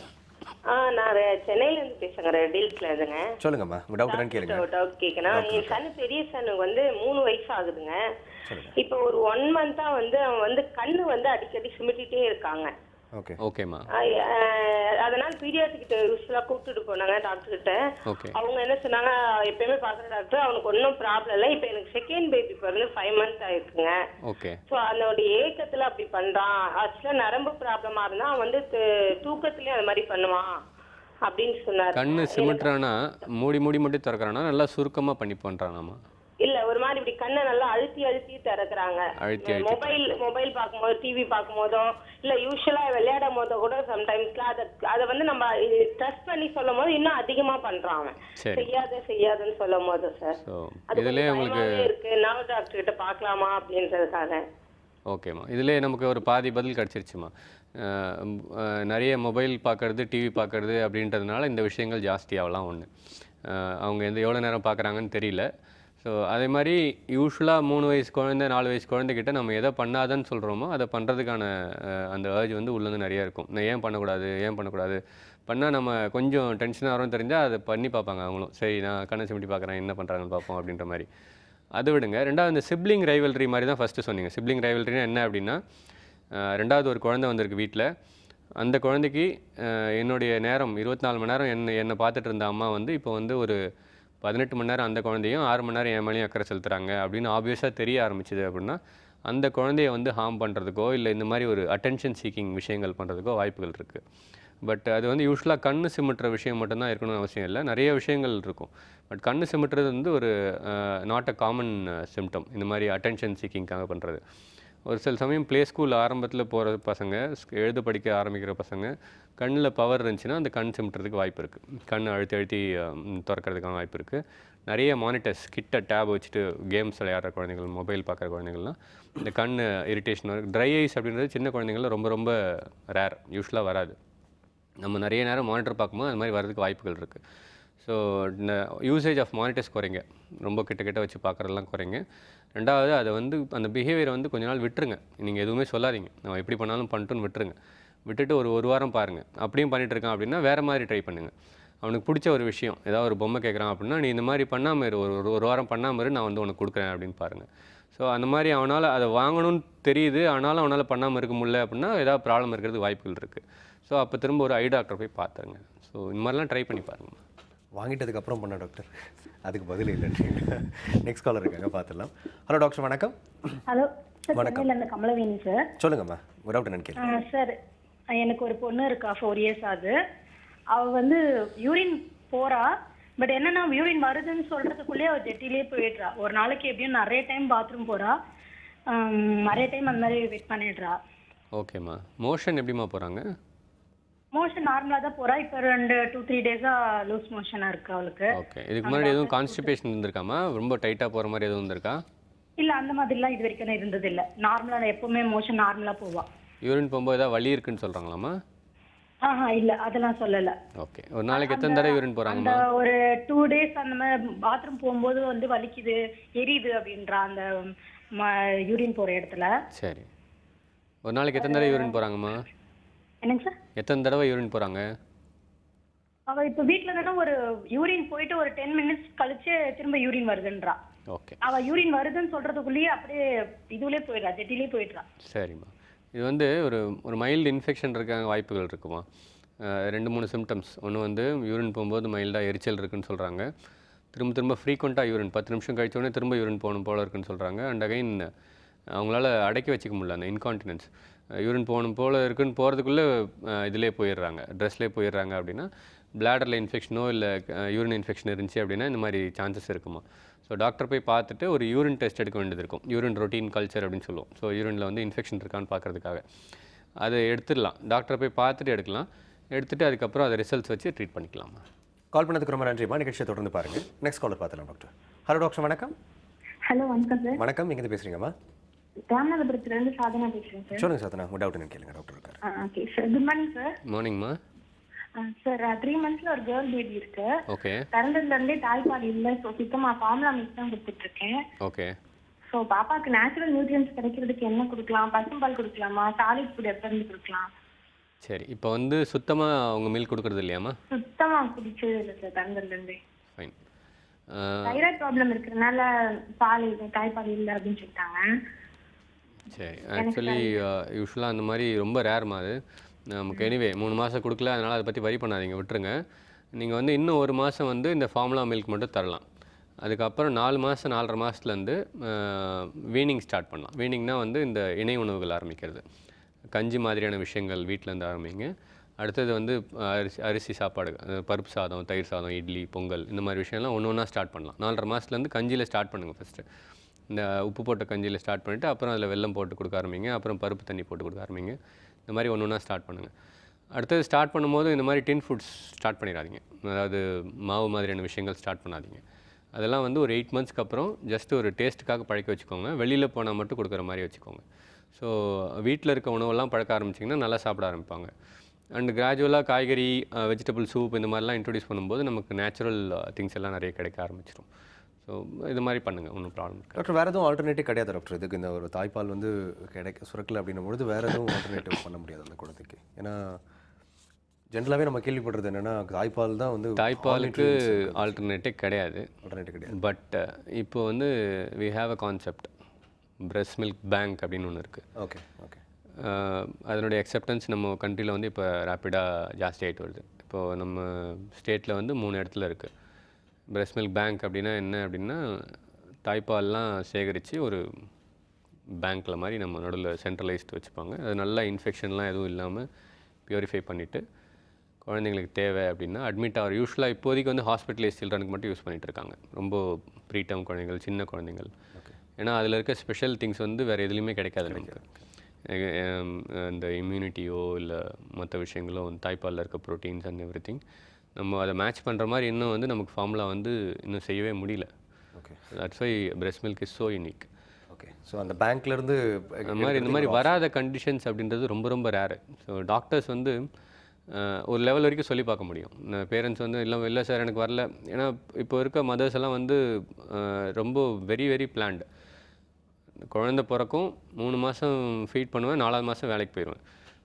நான் சென்னையிலேருந்து பேசுகிறேன், ரெட்டில்ஸ்ல இருந்துங்க. சொல்லுங்கம்மா, உங்கள் டவுட் என்னன்னு கேளுங்க. டவுட் கேட்கணும். என் சன்னு பெரிய சனுக்கு வந்து 3 வயசு ஆகுதுங்க. இப்போ ஒரு 1 month-ஆ வந்து அவன் வந்து கண்ணு வந்து அடிக்கடி சிமிட்டிகிட்டே இருக்காங்க. ஓகே. ஓகேம்மா. அதனால பீடியாட்ரிக்கிட்ட யூஸ்ஃபுல்லாக கூப்பிட்டுட்டு போனாங்க டாக்டர்கிட்ட. ஓகே. அவங்க என்ன சொன்னாங்க, எப்பயுமே பார்க்குற டாக்டர் அவனுக்கு ஒன்றும் ப்ராப்ளம் இல்லை, இப்போ எனக்கு செகண்ட் பேபி பிறந்து 5 months ஆயிருக்குங்க. ஓகே. ஸோ அதனுடைய ஏக்கத்தில் அப்படி பண்ணுறான். ஆக்சுவலாக நரம்பு ப்ராப்ளமாக இருந்தால் அவன் வந்து தூக்கத்துலேயும் அது மாதிரி பண்ணுவான் அப்படின்னு சொன்னார். கண்ணு சிமிட்றானா மூடி மட்டும் திறக்கிறானா நல்லா சுருக்கமாக பண்ணி பண்ணுறானாமா? இல்ல, ஒரு மாதிரி இப்படி கண்ணை நல்லா அழுத்தி திறக்கிறாங்க. மொபைல் பார்க்கும்போது, டிவி பார்க்கும்போதோ இல்ல யூஸ்வலா விளையாடும் போதோ கூட சம்டைம்ஸ்ல அதை வந்து நம்ம ட்ரஸ்ட் பண்ணி சொல்லும் போது இன்னும் அதிகமா பண்றான் அவன். செய்யாதுன்னு சொல்லும் போது சார் இதுலயே உங்களுக்கு இருக்கு, நான் டாக்டர் கிட்ட பார்க்கலாமா அப்படின்றதுக்காக. ஓகேம்மா, இதுலேயே நமக்கு ஒரு பாதி பதில் கிடச்சிருச்சுமா. நிறைய மொபைல் பார்க்குறது, டிவி பார்க்குறது அப்படின்றதுனால இந்த விஷயங்கள் ஜாஸ்தியாகலாம் ஒன்று. அவங்க எவ்வளோ நேரம் பார்க்குறாங்கன்னு தெரியல. ஸோ அதே மாதிரி யூஸ்வலாக 3 வயசு குழந்தை 4 வயசு குழந்தைகிட்ட நம்ம எதை பண்ணாதன்னு சொல்கிறோமோ அதை பண்ணுறதுக்கான அந்த ஏர்ஜ் வந்து உள்ளேருந்து நிறையா இருக்கும். நான் ஏன் பண்ணக்கூடாது பண்ணால் நம்ம கொஞ்சம் டென்ஷனாக வரும் தெரிஞ்சால் அதை பண்ணி பார்ப்பாங்க அவங்களும். சரி, நான் கண்ணை சிமிட்டி பார்க்குறேன், என்ன பண்ணுறாங்கன்னு பார்ப்போம் அப்படின்ற மாதிரி. அதை விடுங்க. ரெண்டாவது இந்த சிப்ளிங் ரைவல்ரி மாதிரி தான் ஃபஸ்ட்டு சொன்னீங்க. சிப்ளிங் ரைவல்ரினா என்ன அப்படின்னா, ரெண்டாவது ஒரு குழந்தை வந்திருக்கு வீட்டில், அந்த குழந்தைக்கு என்னுடைய நேரம் 24 மணி நேரம் என்னை பார்த்துட்டு இருந்த அம்மா வந்து இப்போ வந்து ஒரு 18 மணி நேரம் அந்த குழந்தையும் 6 மணி நேரம் என் மேலேயும் அக்கறை செலுத்துகிறாங்க அப்படின்னு ஆப்வியஸாக தெரிய ஆரம்பிச்சுது அப்படின்னா அந்த குழந்தைய வந்து ஹார்ம் பண்ணுறதுக்கோ இல்லை இந்த மாதிரி ஒரு அட்டென்ஷன் சீக்கிங் விஷயங்கள் பண்ணுறதுக்கோ வாய்ப்புகள் இருக்குது. பட் அது வந்து யூஸ்வலாக கண்ணு சிமிட்டுற விஷயம் மட்டும்தான் இருக்கணும்னு அவசியம் இல்லை, நிறைய விஷயங்கள் இருக்கும். பட் கண்ணு சிமிட்டுறது வந்து ஒரு நாட் அ காமன் சிம்டம், இந்த மாதிரி அட்டென்ஷன் சீக்கிங்காக பண்ணுறது. ஒரு சில சமயம் ப்ளே ஸ்கூல் ஆரம்பத்தில் போகிற பசங்க, எழுத படிக்க ஆரம்பிக்கிற பசங்க கண்ணில் பவர் இருந்துச்சுன்னா அந்த கண் சிமிட்டுறதுக்கு வாய்ப்பு இருக்குது, கண் அழுத்தி அழுத்தி திறக்கிறதுக்கான வாய்ப்பு இருக்குது. நிறைய மானிட்டர்ஸ் கிட்ட டேப் வச்சுட்டு கேம்ஸ் விளையாடுற குழந்தைகள், மொபைல் பார்க்குற குழந்தைங்கள்லாம் இந்த கண் இரிட்டேஷன் வரும். ட்ரை ஐஸ் அப்படின்றது சின்ன குழந்தைங்கள ரொம்ப ரொம்ப ரேர், யூஸ்வலாக வராது. நம்ம நிறைய நேரம் மானிட்டர் பார்க்கும்போது அது மாதிரி வரதுக்கு வாய்ப்புகள் இருக்குது. ஸோ யூசேஜ் ஆஃப் மானிட்டர்ஸ் குறைங்க, ரொம்ப கிட்ட வச்சு பார்க்குறதெல்லாம் குறைங்க. ரெண்டாவது அதை வந்து அந்த பிஹேவியரை வந்து கொஞ்ச நாள் விட்டுருங்க, நீங்கள் எதுவுமே சொல்லாதீங்க, நம்ம எப்படி பண்ணாலும் பண்ணிட்டுன்னு விட்டுருங்க. விட்டுட்டு ஒரு வாரம் பாருங்கள், அப்படியும் பண்ணிகிட்டு இருக்கான் அப்படின்னா வேறு மாதிரி ட்ரை பண்ணுங்கள். அவனுக்கு பிடிச்ச ஒரு விஷயம், ஏதாவது ஒரு பொம்மை கேட்குறான் அப்படின்னா நீ இந்த மாதிரி பண்ணாமல் இரு, ஒரு வாரம் பண்ணாமல் இரு, நான் வந்து உனக்கு கொடுக்குறேன் அப்படின்னு பாருங்கள். ஸோ அந்த மாதிரி அவனால் அதை வாங்கணும்னு தெரியுது, ஆனாலும் அவனால் பண்ணாமல் இருக்க முடியல அப்படின்னா ஏதாவது ப்ராப்ளம் இருக்கிறதுக்கு வாய்ப்புகள் இருக்குது. ஸோ அப்போ திரும்ப ஒரு ஐ டாக்டர் போய் பார்த்துருங்க. ஸோ இந்த மாதிரிலாம் ட்ரை பண்ணி பாருங்கள். வாங்கிட்டதுக்கப்புறம் பண்ண டாக்டர், அதுக்கு பதில் இல்லைன்றீங்களா? நெக்ஸ்ட் காலர் இருக்காங்க, பார்த்துடலாம். ஹலோ டாக்டர், வணக்கம். ஹலோ சார், வணக்கம். சென்னையிலேருந்து கமலவேணி சார். சொல்லுங்கம்மா, ஒரு டவுட் என்னன்னு கேளுங்க. சார், எனக்கு ஒரு பொண்ணு இருக்கா, 4 years ஆகுது. அவள் வந்து யூரின் போகிறா, பட் என்னன்னா யூரின் வருதுன்னு சொல்கிறதுக்குள்ளேயே அவள் ஜெட்டிலே போயிடுறா. ஒரு நாளைக்கு எப்படியும் நிறைய டைம் பாத்ரூம் போகிறா, நிறைய டைம் அந்த மாதிரி வெயிட் பண்ணிடுறா. ஓகேம்மா, மோஷன் எப்படிம்மா போகிறாங்க? மோஷன் நார்மலாக தான் போகிறா. இப்போ 2-3 டேஸாக லூஸ் மோஷனாக இருக்குது அவளுக்கு. ஓகே, இதுக்கு முன்னாடி எதுவும் கான்ஸ்டிபேஷன் இருந்திருக்காமா? ரொம்ப டைட்டாக போகிற மாதிரி எதுவும் இருந்திருக்கா? இல்லை, அந்த மாதிரிலாம் இது வரைக்கும் இருந்ததில்லை. நார்மலாக எப்போவுமே மோஷன் நார்மலாக போவா. யூரின் போகும்போது ஏதாவது வலி இருக்குன்னு சொல்கிறாங்களாம்மா? இல்லை, அதெல்லாம் சொல்லலை. ஓகே, ஒரு நாளைக்கு எத்தனை தடவை யூரின் போகிறாங்கம்மா? அந்த ஒரு 2 days அந்த மாதிரி பாத்ரூம் போகும்போது வந்து வலிக்குது, எரியுது அப்படின்றா அந்த யூரின் போகிற இடத்துல. சரி, ஒரு நாளைக்கு எத்தனை தடவை யூரின் போகிறாங்கம்மா? என்னங்க சார்? எத்தனை தடவை யூரின் போகிறாங்க? அவள் இப்போ வீட்டில் தானே ஒரு யூரின் போயிட்டு ஒரு 10 minutes கழிச்சு திரும்ப யூரின் வருதுன்றா. ஓகே, அவள் யூரின் வருதுன்னு சொல்கிறதுக்குள்ளேயே அப்படியே இதுலேயே போயிடுறா, ஜெட்டிலே போயிடுறா. சரிம்மா. இது வந்து ஒரு மைல்டு இன்ஃபெக்ஷன் இருக்க வாய்ப்புகள் இருக்குமா? 2-3 சிம்டம்ஸ். ஒன்று வந்து யூரின் போகும்போது மைல்டாக எரிச்சல் இருக்குன்னு சொல்கிறாங்க. திரும்ப ஃப்ரீக்வெண்ட்டாக யூரின் 10 நிமிஷம் கழிச்சோடனே திரும்ப யூரின் போகணும் போல இருக்குன்னு சொல்கிறாங்க. அண்ட் அகைன் அவங்களால அடக்கி வச்சுக்க முடியல, அந்த இன்கான்டினன்ஸ். யூரின் போகணும் போல் இருக்குன்னு போகிறதுக்குள்ளே இதிலே போயிடுறாங்க, ட்ரெஸ்லேயே போயிடுறாங்க. அப்படின்னா பிளாடரில் இன்ஃபெக்ஷனோ இல்லை யூரின் இன்ஃபெக்ஷன் இருந்துச்சு அப்படின்னா இந்த மாதிரி சான்சஸ் இருக்குமா? ஸோ டாக்டர் போய் பார்த்துட்டு ஒரு யூரின் டெஸ்ட் எடுக்க வேண்டியது இருக்கும், யூரின் ரொட்டீன் கல்ச்சர் அப்படின்னு சொல்லுவோம். ஸோ யூரினில் வந்து இன்ஃபெக்ஷன் இருக்கான்னு பார்க்குறதுக்காக அதை எடுத்துடலாம், டாக்டரை போய் பார்த்துட்டு எடுக்கலாம். எடுத்துகிட்டு அதுக்கப்புறம் அதை ரிசல்ட்ஸ் வச்சு ட்ரீட் பண்ணிக்கலாமா. கால் பண்ணதுக்கு ரொம்ப நன்றிம்மா. நிகழ்ச்சியை தொடர்ந்து பாருங்கள். நெக்ஸ்ட் காலர் பார்த்துலாம் டாக்டர். ஹலோ டாக்டர், வணக்கம். ஹலோ, வணக்கம் சார். வணக்கம், எங்கேருந்து பேசுகிறீங்கம்மா? ராமநாதபுரத்துலேருந்து சாதனா பேசுகிறேன் சார். சொல்லுங்கள் சாதனா, உங்கள் டவுட் என்னன்னு கேளுங்க, டாக்டர் இருக்காரு. Okay sir, good morning sir. மார்னிங்மா. சார், 3 months ஒரு கேர்ள் பேபி இருக்கு. ஓகே. பிறந்ததுலேருந்தே தாய்ப்பால் இல்லை. ஸோ சுத்தமாக ஃபார்முலா மில்க் தான் கொடுத்துட்ருக்கேன். ஓகே. ஸோ பாப்பாவுக்கு நேச்சுரல் நியூட்ரியன்ஸ் கிடைக்கிறதுக்கு என்ன கொடுக்கலாம்? பசும்பால் கொடுக்கலாமா? சாலிட் ஃபுட் எப்போ இருந்து கொடுக்கலாம்? சரி, இப்போ வந்து சுத்தமாக அவங்க மில்க் கொடுக்குறது இல்லையாம்மா? சுத்தமாக குடிச்சது இல்லை சார் பிறந்ததுலேருந்தே. ஃபைன். தைராய்டு ப்ராப்ளம் இருக்கிறதுனால பால் தாய்ப்பால் இல்லை அப்படின்னு சொல்லிட்டாங்க. சரி, ஆக்சுவலி யூஸ்வலாக அந்த மாதிரி ரொம்ப ரேர்மா அது நமக்கு. எனிவே 3 மாதம் கொடுக்கல, அதனால் அதை பற்றி வரி பண்ணாதீங்க, விட்டுருங்க. நீங்கள் வந்து இன்னும் 1 மாதம் வந்து இந்த ஃபார்முலா மில்க் மட்டும் தரலாம். அதுக்கப்புறம் 4 மாதம் 4.5 மாதத்துலேருந்து வீனிங் ஸ்டார்ட் பண்ணலாம். வீனிங்னால் வந்து இந்த இணை உணவுகள் ஆரம்பிக்கிறது, கஞ்சி மாதிரியான விஷயங்கள் வீட்டிலேருந்து ஆரம்பிங்க. அடுத்தது வந்து அரிசி சாப்பாடு, பருப்பு சாதம், தயிர் சாதம், இட்லி, பொங்கல், இந்த மாதிரி விஷயம்லாம் ஒன்று ஸ்டார்ட் பண்ணலாம். 4.5 மாதத்துலேருந்து கஞ்சியில் ஸ்டார்ட் பண்ணுங்கள். ஃபஸ்ட்டு இந்த உப்பு போட்ட கஞ்சியில் ஸ்டார்ட் பண்ணிவிட்டு அப்புறம் அதில் வெல்லம் போட்டு கொடுக்க ஆரம்பிங்க, அப்புறம் பருப்பு தண்ணி போட்டு கொடுக்க ஆரம்பிங்க. இந்த மாதிரி ஒன்று ஸ்டார்ட் பண்ணுங்கள். அடுத்தது ஸ்டார்ட் பண்ணும்போது இந்த மாதிரி டின் ஃபுட்ஸ் ஸ்டார்ட் பண்ணிடாதீங்க, அதாவது மாவு மாதிரியான விஷயங்கள் ஸ்டார்ட் பண்ணாதீங்க. அதெல்லாம் வந்து ஒரு 8 monthsக்கு அப்புறம் ஜஸ்ட் ஒரு டேஸ்ட்டுக்காக பழக்க வச்சுக்கோங்க. வெளியில் போனால் மட்டும் கொடுக்குற மாதிரி வச்சுக்கோங்க. ஸோ வீட்டில் இருக்க உணவெல்லாம் பழக்க ஆரம்பிச்சிங்கன்னா நல்லா சாப்பிட ஆரம்பிப்பாங்க. அண்ட் கிராஜுவலாக காய்கறி, வெஜிடபிள் சூப் இந்த மாதிரிலாம் இன்ட்ரடியூஸ் பண்ணும்போது நமக்கு நேச்சுரல் திங்ஸ் எல்லாம் நிறைய கிடைக்க ஆரம்பிச்சிடும். ஸோ இது மாதிரி பண்ணுங்கள், ஒன்றும் ப்ராப்ளம் இருக்குது. டாக்டர், வேறு எதுவும் ஆல்டர்னேட்டிவ் கிடையாது டாக்டர் இதுக்கு? இந்த ஒரு தாய்ப்பால் வந்து சுரக்கலை அப்படின்னும் பொழுது வேறு எதுவும் ஆல்டர்னேட்டிவ் பண்ண முடியாது அந்த குழந்தைக்கு? ஏன்னா ஜென்ரலாகவே நம்ம கேள்விப்படுறது என்னென்னா தாய்ப்பால் தான் வந்து. தாய்ப்பாலுக்கு ஆல்டர்னேட்டிவ் கிடையாது. பட் இப்போ வந்து we have a concept, breast milk bank அப்படின்னு ஒன்று இருக்குது. ஓகே. அதனுடைய அக்செப்டன்ஸ் நம்ம கண்ட்ரியில் வந்து இப்போ ரேப்பிடாக ஜாஸ்தி ஆகிட்டு வருது. இப்போது நம்ம ஸ்டேட்டில் வந்து 3 இடத்துல இருக்குது. பிரஸ்ட் மில்க் பேங்க் அப்படின்னா என்ன அப்படின்னா, தாய்ப்பால்லாம் சேகரித்து ஒரு பேங்க்கில் மாதிரி நம்ம நடுவில் சென்ட்ரலைஸ்டு வச்சுப்பாங்க. அது நல்லா இன்ஃபெக்ஷன்லாம் எதுவும் இல்லாமல் பியூரிஃபை பண்ணிவிட்டு குழந்தைங்களுக்கு தேவை அப்படின்னா அட்மிட் ஆகிற யூஸ்வலாக இப்போதைக்கு வந்து ஹாஸ்பிட்டலைஸ் சில்ட்ரனுக்கு மட்டும் யூஸ் பண்ணிகிட்டு இருக்காங்க. ரொம்ப ப்ரீடம் குழந்தைகள், சின்ன குழந்தைகள். ஏன்னா அதில் இருக்க ஸ்பெஷல் திங்ஸ் வந்து வேறு எதுலேயுமே கிடைக்காது நமக்கு. இந்த இம்யூனிட்டியோ இல்லை மற்ற விஷயங்களோ தாய்ப்பாலில் இருக்க ப்ரோட்டீன்ஸ் அண்ட் எவ்ரி திங் நம்ம அதை மேட்ச் பண்ணுற மாதிரி இன்னும் வந்து நமக்கு ஃபார்முலா வந்து இன்னும் செய்யவே முடியல. Okay, that's why breast milk is so unique. Okay. So அந்த பேங்க்லேருந்து இந்த மாதிரி வராத கண்டிஷன்ஸ் அப்படின்றது ரொம்ப ரொம்ப ரேரு. ஸோ டாக்டர்ஸ் வந்து ஒரு லெவல் வரைக்கும் சொல்லி பார்க்க முடியும். பேரண்ட்ஸ் வந்து இல்லை சார் எனக்கு வரல. ஏன்னா இப்போ இருக்க மதர்ஸ் எல்லாம் வந்து ரொம்ப வெரி வெரி பிளான்டு. குழந்தை பிறக்கும், 3 மாதம் ஃபீட் பண்ணுவேன், 4வது மாதம் வேலைக்கு போயிடுவேன்.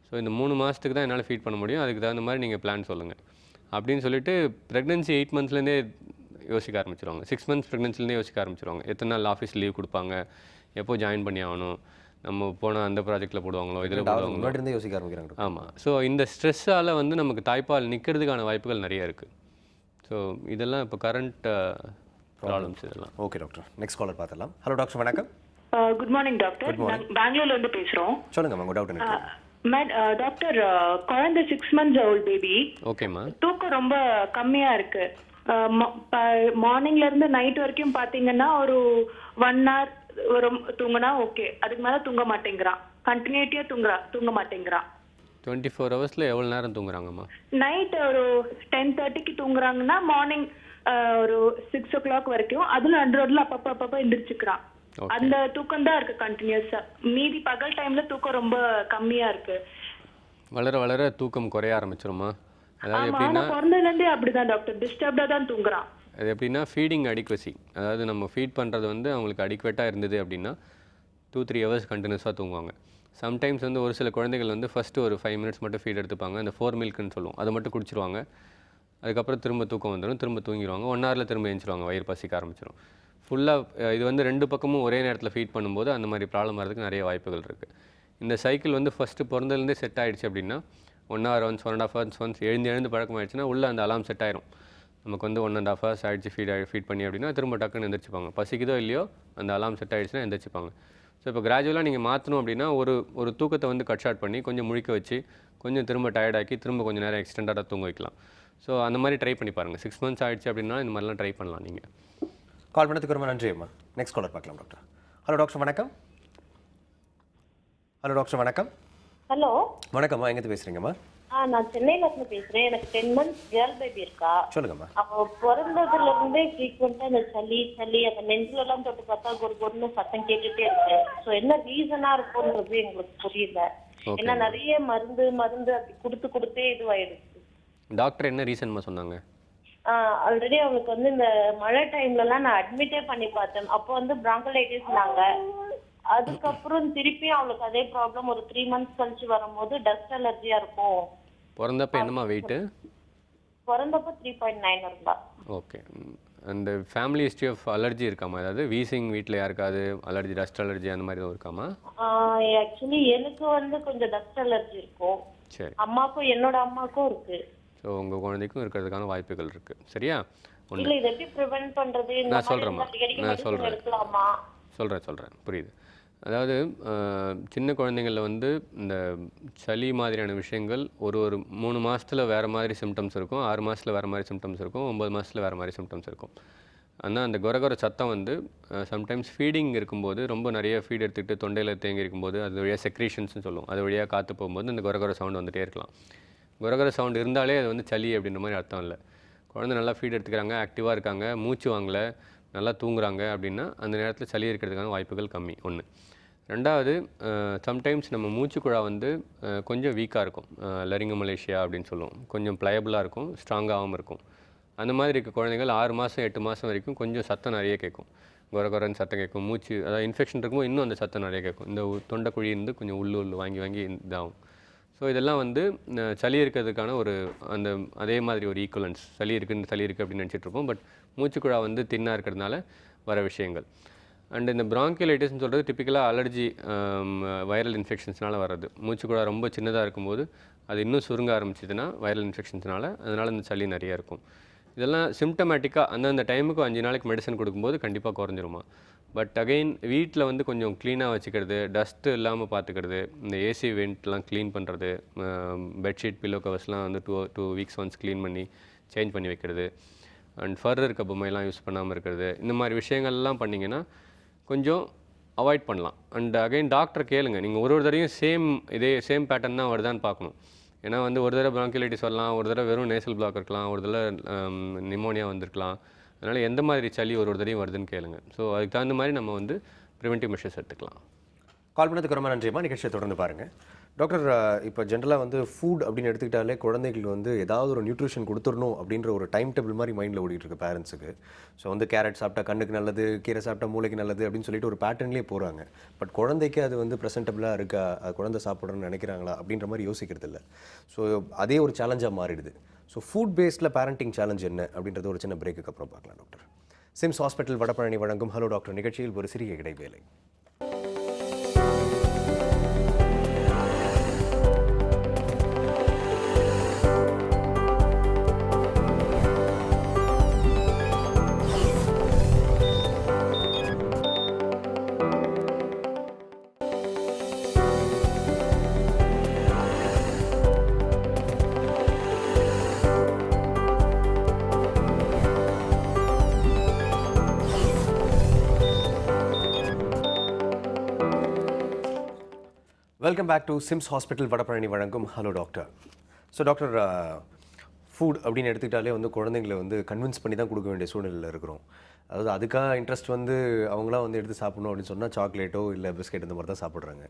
ஸோ இந்த 3 மாதத்துக்கு தான் என்னால் ஃபீட் பண்ண முடியும், அதுக்கு தகுந்த மாதிரி நீங்கள் பிளான் சொல்லுங்கள் அப்படின்னு சொல்லிட்டு ப்ரெக்னென்சி 8 மந்த்ஸ்லேருந்தே யோசிக்க ஆரம்பிச்சிருவாங்க. 6 மந்த்ஸ் ப்ரெக்னென்சிலேருந்தே யோசிக்க ஆரம்பிச்சிருவாங்க. எத்தனை நாள் ஆஃபீஸ் லீவ் கொடுப்பாங்க, எப்போ ஜாயின் பண்ணி ஆகணும், நம்ம போனால் அந்த ப்ராஜெக்ட்டில் போடுவாங்களோ இதில் போடுவாங்களோ, முன்னாடி இருந்தே யோசிக்க ஆரம்பிக்கிறாங்க. ஆமாம். ஸோ இந்த ஸ்ட்ரெஸ்ஸால் வந்து நமக்கு தாய்ப்பால் நிற்கிறதுக்கான வாய்ப்புகள் நிறைய இருக்குது. ஸோ இதெல்லாம் இப்போ கரண்ட் ப்ராப்ளம்ஸ் இதெல்லாம். ஓகே டாக்டர், நெக்ஸ்ட் காலர் பார்த்துடலாம். ஹலோ டாக்டர், வணக்கம். Good morning doctor. நான் பெங்களூர்ல இருந்து பேசுறோம். சொல்லுங்கம்மா, உங்கள் டவுட் என்ன? டாக்டர், குழந்தை 6 months old பேபி. ஓகேம்மா. தூக்கம் ரொம்ப கம்மியா இருக்கு. மார்னிங்ல இருந்து நைட் வரைக்கும் பாத்தீங்கன்னா ஒரு 1 hour தூங்கினா ஓகே, அதுக்கு மேல தூங்க மாட்டேங்கிறான். கண்டினியூட்டியா தூங்க மாட்டேங்கிறான். 24 ஹவர்ஸில் எவ்வளோ நேரம் தூங்குறாங்கம்மா? நைட் ஒரு 10:30க்கு தூங்குறாங்கன்னா மார்னிங் ஒரு 6 o'clock வரைக்கும். அதுல நடுரோட்ல அப்பப்ப எந்திரிச்சுக்கிறான். அந்த தூக்கம் தான் இருக்கு கண்டினியூஸா. மீதி பகல் டைம்ல தூக்கம் ரொம்ப கம்மியா இருக்கு. வளர வளர தூக்கம் குறைய ஆரம்பிச்சிருமா? அதாவது ஆமா, எப்படின்னா ஆனா பிறந்ததுல இருந்தே அப்படிதான் டாக்டர், டிஸ்டர்ப்டா தான் தூங்குறான். அது எப்படின்னா ஃபீடிங் அடிக்வசி, அதாவது நம்ம ஃபீட் பண்ணுறது வந்து அவங்களுக்கு அடிக்வேட்டாக இருந்தது அப்படின்னா 2-3 hours கண்டினியூஸாக தூங்குவாங்க. சம்டைம்ஸ் வந்து ஒரு சில குழந்தைகள் வந்து ஃபஸ்ட்டு ஒரு 5 minutes மட்டும் ஃபீட் எடுத்துப்பாங்க, அந்த 4 milkன்னு சொல்லுவோம், அதை மட்டும் குடிச்சிருவாங்க. அதுக்கப்புறம் திரும்ப தூக்கம் வந்துடும், திரும்ப தூங்கிடுவாங்க. 1 hourல திரும்ப எழுந்திருவாங்க, வயிறு பசிக்க ஆரம்பிச்சிடும். ஃபுல்லாக இது வந்து 2 பக்கமும் ஒரே நேரத்தில் ஃபீட் பண்ணும்போது அந்த மாதிரி ப்ராப்ளம் வரதுக்கு நிறைய வாய்ப்புகள் இருக்குது. இந்த சைக்கிள் வந்து ஃபஸ்ட்டு பிறந்ததுலேருந்தே செட் ஆகிடுச்சு அப்படின்னா 1 hour ஒன்ஸ் 1.5 hours ஒன்ஸ் எழுந்து பழக்கம் ஆகிடுச்சுன்னா உள்ளே அந்த அலாம் செட் ஆயிரும். நமக்கு வந்து 1.5 hours ஆகிடுச்சு ஃபீட் பண்ணி அப்படின்னா திரும்ப டக்குன்னு எந்திரிச்சுப்பாங்க. பசிக்குதோ இல்லையோ அந்த அலாம் செட் ஆகிடுச்சுன்னா எந்திரிச்சுப்பாங்க. ஸோ இப்போ கிராஜுவலாக நீங்கள் மாற்றணும் அப்படின்னா ஒரு தூக்கத்தை வந்து கட் ஷார்ட் பண்ணி கொஞ்சம் முழிக்க வச்சு கொஞ்சம் திரும்ப டயர்டாக்கி திரும்ப கொஞ்சம் நேரம் எக்ஸ்டெண்டாக தூங்க வைக்கலாம். ஸோ அந்த மாதிரி ட்ரை பண்ணி பாருங்கள். 6 months ஆகிடுச்சு அப்படின்னா இந்த மாதிரிலாம் ட்ரை பண்ணலாம் நீங்கள். கால் பண்ணதுக்கு ரொம்ப நன்றி அம்மா. நெக்ஸ்ட் காலர் பார்க்கலாம் டாக்டர். ஹலோ டாக்டர், வணக்கம். ஹலோ டாக்டர், வணக்கம். ஹலோ வணக்கம்மா, எங்கேருந்து பேசுகிறீங்கம்மா? நான் சென்னையில இருந்து பேசுறேன். எனக்கு 10 months கேர்ள் பேபி இருக்கா. சொல்லுங்கம்மா. அவ பிறந்ததுல இருந்தே ஃப்ரீக்வெண்டா இந்த சளி அந்த நெஞ்சில எல்லாம் தொட்டு பார்த்தா ஒரு சத்தம் கேட்டுட்டே இருக்கு. ஸோ என்ன ரீசனா இருக்கும்ன்றது எங்களுக்கு புரியல. ஏன்னா நிறைய மருந்து அப்படி கொடுத்தே இதுவாயிடுச்சு. டாக்டர் என்ன ரீசன்மா சொன்னாங்க? ஆல்ரெடி அவளுக்கு வந்து இந்த மழை டைம்லலாம் நான் அட்மிட்டே பண்ணி பார்த்தேன். அப்போ வந்து பிராங்கலைட்டிஸ்னாங்க. அதுக்கப்புறம் திருப்பியும் அவளுக்கு அதே ப்ராப்ளம் ஒரு 3 months கழிச்சு வரும்போது டஸ்ட் அலர்ஜியா இருக்கும். பிறந்தப்ப என்னமா வெயிட்டு? பிறந்தப்ப 3.9 இருந்தா. ஓகே. அந்த ஃபேமிலி ஹிஸ்ட்ரி ஆஃப் அலர்ஜி இருக்காமா? அதாவது வீசிங் வீட்டில் யாருக்காவது அலர்ஜி, டஸ்ட் அலர்ஜி அந்த மாதிரி எதுவும் இருக்காமா? ஆக்சுவலி எனக்கு வந்து கொஞ்சம் டஸ்ட் அலர்ஜி இருக்கும். சரி. அம்மாக்கும் என்னோட அம்மாக்கும் இருக்கு. ஸோ உங்கள் குழந்தைக்கும் இருக்கிறதுக்கான வாய்ப்புகள் இருக்குது. சரியா? இல்ல இதை எப்படி ப்ரிவென்ட் பண்றது? நான் சொல்கிறேன் புரியுது. அதாவது சின்ன குழந்தைங்களில் வந்து இந்த சளி மாதிரியான விஷயங்கள் ஒரு 3 மாதத்தில் வேறு மாதிரி சிம்டம்ஸ் இருக்கும், 6 மாதத்தில் வேறு மாதிரி சிம்டம்ஸ் இருக்கும், 9 மாதத்தில் வேறு மாதிரி சிம்டம்ஸ் இருக்கும். ஆனால் அந்த கொரகொர சத்தம் வந்து சம்டைம்ஸ் ஃபீடிங் இருக்கும்போது ரொம்ப நிறைய ஃபீட் எடுத்துக்கிட்டு தொண்டையில் தேங்கி இருக்கும்போது அது வழியாக செக்ரீஷன்ஸ்னு சொல்லுவோம், அது வழியாக காற்று போகும்போது இந்த கொரகொர சவுண்ட் வந்துகிட்டே இருக்கலாம். கொரகொர சவுண்ட் இருந்தாலே அது வந்து சளி அப்படின்ற மாதிரி அர்த்தம் இல்லை. குழந்தை நல்லா ஃபீட் எடுத்துக்கிறாங்க, ஆக்டிவாக இருக்காங்க, மூச்சு வாங்கலை, நல்லா தூங்குறாங்க அப்படின்னா அந்த நேரத்தில் சளி இருக்கிறதுக்கான வாய்ப்புகள் கம்மி. 1. 2வது, சம்டைம்ஸ் நம்ம மூச்சுக்குழா வந்து கொஞ்சம் வீக்காக இருக்கும், லரிங்கோமலேசியா அப்படின்னு சொல்லுவோம், கொஞ்சம் ப்ளையபிளாக இருக்கும், ஸ்ட்ராங்காகவும் இருக்கும். அந்த மாதிரி இருக்க குழந்தைகள் 6 மாதம் 8 மாதம் வரைக்கும் கொஞ்சம் சத்தம் நிறைய கேட்கும், கொரகொரன்னு சத்தம் கேட்கும். மூச்சு அதாவது இன்ஃபெக்ஷன் இருக்கும்போது இன்னும் அந்த சத்தம் நிறைய கேட்கும். இந்த தொண்டைக்குழி இருந்து கொஞ்சம் உள்ளூர் வாங்கி இதாகும். ஸோ இதெல்லாம் வந்து சளி இருக்கிறதுக்கான அதே மாதிரி ஒரு ஈக்குவலன்ஸ். சளி இருக்குது அப்படின்னு நினச்சிட்ருப்போம், பட் மூச்சுக்குழா வந்து தின்னாக இருக்கிறதுனால வர விஷயங்கள். அண்ட் இந்த bronchiolitisன்னு சொல்கிறது டிப்பிக்கலாக அலர்ஜி வைரல் இன்ஃபெக்ஷன்ஸ்னால வர்றது. மூச்சுக்குழா ரொம்ப சின்னதாக இருக்கும்போது அது இன்னும் சுருங்க ஆரம்பிச்சதுன்னா வைரல் இன்ஃபெக்ஷன்ஸ்னால, அதனால் இந்த சளி நிறையா இருக்கும். இதெல்லாம் சிம்டமேட்டிக்காக அந்தந்த டைமுக்கு 5 நாளைக்கு மெடிசன் கொடுக்கும்போது கண்டிப்பாக குறைஞ்சிருமா. பட் அகெயின் வீட்டில் வந்து கொஞ்சம் க்ளீனாக வச்சுக்கிறது, டஸ்ட்டு இல்லாமல் பார்த்துக்கிறது, இந்த ஏசி வெண்ட்லாம் க்ளீன் பண்ணுறது, பெட்ஷீட் பில்லோ கவர்ஸ்லாம் வந்து 2 வீக்ஸ் ஒன்ஸ் க்ளீன் பண்ணி சேஞ்ச் பண்ணி வைக்கிறது, அண்ட் ஃபர் இருக்க பொம்மையெல்லாம் யூஸ் பண்ணாமல் இருக்கிறது, இந்த மாதிரி விஷயங்கள்லாம் பண்ணிங்கன்னா கொஞ்சம் அவாய்ட் பண்ணலாம். அண்ட் அகைன் டாக்டர் கேளுங்க, நீங்கள் ஒரு தடவையும் சேம் பேட்டர்ன் தான் வருதான்னு பார்க்கணும். ஏன்னா வந்து ஒரு தடவை bronchiolitis வரலாம், ஒரு தடவை வெறும் நேசல் பிளாக் இருக்கலாம், ஒரு தடவை நிமோனியா வந்திருக்கலாம். அதனால் எந்த மாதிரி சளி ஒரு தடவையும் வருதுன்னு கேளுங்க. ஸோ அதுக்கு தகுந்த மாதிரி நம்ம வந்து ப்ரிவென்டிவ் மெஷர்ஸ் எடுத்துக்கலாம். கால் பண்ணதுக்கு ரொம்ப நன்றிம்மா. நிகழ்ச்சியை தொடர்ந்து பாருங்கள். டாக்டர், இப்போ ஜென்ரலாக வந்து ஃபுட் அப்படின்னு எடுத்துக்கிட்டாலே குழந்தைகளுக்கு வந்து ஏதாவது ஒரு நியூட்ரிஷன் கொடுத்துடணும் அப்படின்ற ஒரு டைம் டேபிள் மாதிரி மைண்டில் ஓடிட்டு இருக்கு பேரண்ட்ஸுக்கு. ஸோ வந்து கேரட் சாப்பிட்டா கண்ணுக்கு நல்லது, கீரை சாப்பிட்டா மூளைக்கு நல்லது அப்படின்னு சொல்லிட்டு ஒரு பேட்டர்ன்லேயே போகிறாங்க. பட் குழந்தைக்கு அது வந்து ப்ரெசென்டபிளாக இருக்கா, அது குழந்தை சாப்பிட்றன்னு நினைக்கிறாங்களா அப்படின்ற மாதிரி யோசிக்கிறது இல்லை. ஸோ அதே ஒரு சேலஞ்சாக மாறிடுது. ஸோ ஃபுட் பேஸ்டில் பேரண்டிங் சேலஞ்ச் என்ன அப்படின்றது ஒரு சின்ன பிரேக்குக்கு அப்புறம் பார்க்கலாம் டாக்டர். சிம்ஸ் ஹாஸ்பிட்டல் வடபழனி வழங்கும் ஹலோ டாக்டர் நிகழ்ச்சியில் ஒரு சிறிய இடைவேளை. Welcome back to Sims hospital Vadapalani வழங்கும் hello doctor. So doctor, food அப்படின்னு எடுத்துக்கிட்டாலே வந்து குழந்தைங்களை வந்து கன்வின்ஸ் பண்ணி தான் கொடுக்க வேண்டிய சூழ்நிலையில் இருக்கிறோம். அதாவது அதுக்காக இன்ட்ரெஸ்ட் வந்து அவங்களாம் வந்து எடுத்து சாப்பிடணும் அப்படின்னு சொன்னால் சாக்லேட்டோ இல்லை பிஸ்கெட் இந்த மாதிரி தான் சாப்பிட்றாங்க.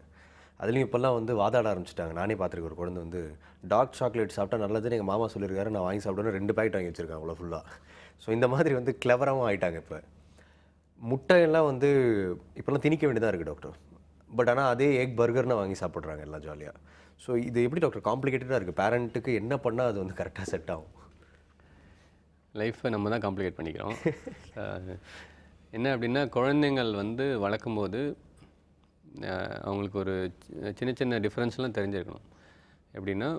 அதுலேயும் இப்போல்லாம் வந்து வாதாட ஆரம்பிச்சிட்டாங்க. நானே பார்த்துருக்கேன், ஒரு குழந்தை வந்து டார்க் சாக்லேட் சாப்பிட்டா நல்லதுன்னு எங்கள் மாமா சொல்லியிருக்காரு, நான் வாங்கி சாப்பிட்டோன்னு 2 பேக்கெட் வாங்கி வச்சுருக்கேன் அவ்வளோ ஃபுல்லாக. ஸோ இந்த மாதிரி வந்து கிளவராகவும் ஆகிட்டாங்க. இப்போ முட்டையெல்லாம் வந்து இப்போல்லாம் திணிக்க வேண்டியதாக இருக்குது டாக்டர். பட் ஆனால் அதே எக் பர்கர்னு வாங்கி சாப்பிட்றாங்க எல்லாம் ஜாலியாக. ஸோ இது எப்படி டாக்டர் காம்ப்ளிகேட்டடாக இருக்குது? பேரண்ட்டுக்கு என்ன பண்ணால் அது வந்து கரெக்டாக செட் ஆகும்? லைஃப்பை நம்ம தான் காம்ப்ளிகேட் பண்ணிக்கிறோம். என்ன அப்படின்னா, குழந்தைங்கள் வந்து வளர்க்கும் போது அவங்களுக்கு ஒரு சின்ன சின்ன டிஃப்ரென்ஸ்லாம் தெரிஞ்சிருக்கணும். எப்படின்னா,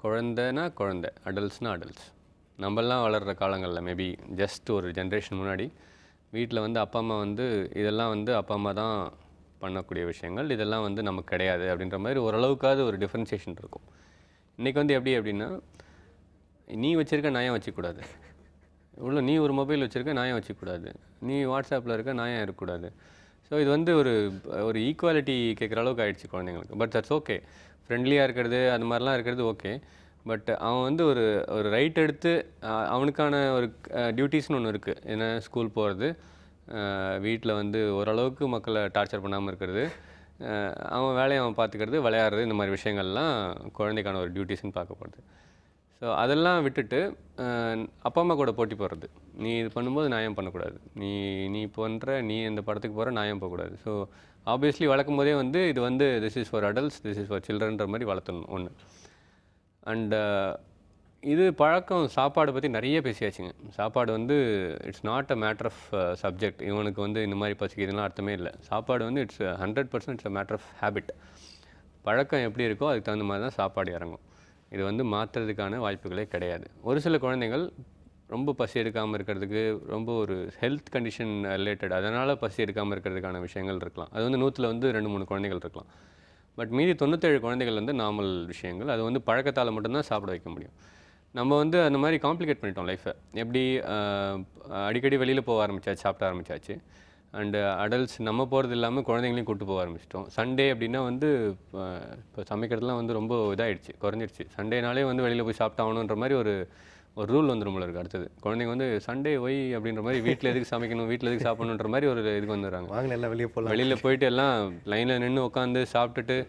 குழந்தைனா குழந்தை, அடல்ட்ஸ்னால் அடல்ட்ஸ். நம்மளாம் வளர்கிற காலங்களில் மேபி ஜஸ்ட் ஒரு ஜென்ரேஷன் முன்னாடி வீட்டில் வந்து அப்பா அம்மா வந்து இதெல்லாம் வந்து அப்பா அம்மா தான் பண்ணக்கூடிய விஷயங்கள், இதெல்லாம் வந்து நமக்கு கிடையாது அப்படின்ற மாதிரி ஓரளவுக்காவது ஒரு டிஃப்ரென்சியேஷன் இருக்கும். இன்றைக்கி வந்து எப்படின்னா, நீ வச்சுருக்க நான் ஏன் வச்சுக்கூடாது, இவ்வளோ நீ ஒரு மொபைல் வச்சுருக்க நான் ஏன் வச்சுக்கூடாது, நீ வாட்ஸ்அப்பில் இருக்க நான் ஏன் இருக்கக்கூடாது. ஸோ இது வந்து ஒரு ஈக்குவாலிட்டி கேட்குற அளவுக்கு ஆகிடுச்சு குழந்தைங்களுக்கு. பட் தட்ஸ் ஓகே, ஃப்ரெண்ட்லியாக இருக்கிறது அது மாதிரிலாம் இருக்கிறது ஓகே. பட் அவன் வந்து ஒரு ரைட் எடுத்து அவனுக்கான ஒரு டியூட்டிஸ்னு ஒன்று இருக்குது. ஏன்னா ஸ்கூல் போகிறது, வீட்டில் வந்து ஓரளவுக்கு மக்களை டார்ச்சர் பண்ணாமல் இருக்கிறது, அவன் வேலையை அவன் பார்த்துக்கிறது, விளையாடுறது, இந்த மாதிரி விஷயங்கள்லாம் குழந்தைக்கான ஒரு டியூட்டிஸ்ன்னு பார்க்கப்படுது. ஸோ அதெல்லாம் விட்டுட்டு அப்பா அம்மா கூட போட்டி போடுறது, நீ இது பண்ணும்போது நான் ஏன் பண்ணக்கூடாது, நீ நீ இந்த படத்துக்கு போகிற நான் ஏன் போகக்கூடாது. ஸோ ஆப்வியஸ்லி வளர்க்கும் போதே வந்து இது வந்து this is for adults, this is for சில்ட்ரன்ற மாதிரி வளர்த்தணும் ஒன்று. அண்ட் இது பழக்கம் சாப்பாடு பற்றி நிறைய பேசியாச்சுங்க. சாப்பாடு வந்து it's not a matter of subject. இவனுக்கு வந்து இந்த மாதிரி பசிக்குதுலாம் அர்த்தமே இல்லை. சாப்பாடு வந்து it's 100% it's a matter of habit. பழக்கம் எப்படி இருக்கோ அதுக்கு தகுந்த மாதிரி தான் சாப்பாடு இறங்கும். இது வந்து மாற்றுறதுக்கான வாய்ப்புகளே கிடையாது. ஒரு சில குழந்தைகள் ரொம்ப பசி எடுக்காமல் இருக்கிறதுக்கு, ரொம்ப ஒரு ஹெல்த் கண்டிஷன் ரிலேட்டட், அதனால் பசி எடுக்காமல் இருக்கிறதுக்கான விஷயங்கள் இருக்கலாம். அது வந்து 100ல் வந்து 2-3 குழந்தைகள் இருக்கலாம். பட் மீதி 97 குழந்தைகள் வந்து நார்மல் விஷயங்கள். அது வந்து பழக்கத்தால் மட்டும்தான் சாப்பிட வைக்க முடியும். நம்ம வந்து அந்த மாதிரி காம்ப்ளிகேட் பண்ணிட்டோம் லைஃப்பை. எப்படி அடிக்கடி வெளியில் போக ஆரம்பித்தாச்சு, சாப்பிட ஆரம்பித்தாச்சு. அண்டு அடல்ட்ஸ் நம்ம போகிறது இல்லாமல் குழந்தைங்களையும் கூப்பிட்டு போக ஆரம்பிச்சிட்டோம். சண்டே அப்படின்னா வந்து இப்போ சமைக்கிறதுலாம் வந்து ரொம்ப இதாகிடுச்சு, குறைஞ்சிருச்சு. சண்டேனாலே வந்து வெளியில் போய் சாப்பிட்டாகணுன்ற மாதிரி ஒரு ரூல் வந்துடும் போல இருக்குது. அடுத்தது குழந்தைங்க வந்து சண்டே ஒய் அப்படின்ற மாதிரி, வீட்டில் எதுக்கு சமைக்கணும், வீட்டில் எதுக்கு சாப்பிடணுன்ற மாதிரி ஒரு இதுக்கு வந்துடுறாங்க. வாங்க எல்லாம் வெளியே போகலாம், வெளியில் போயிட்டு எல்லாம் லைனில் நின்று உட்காந்து சாப்பிட்டுட்டு,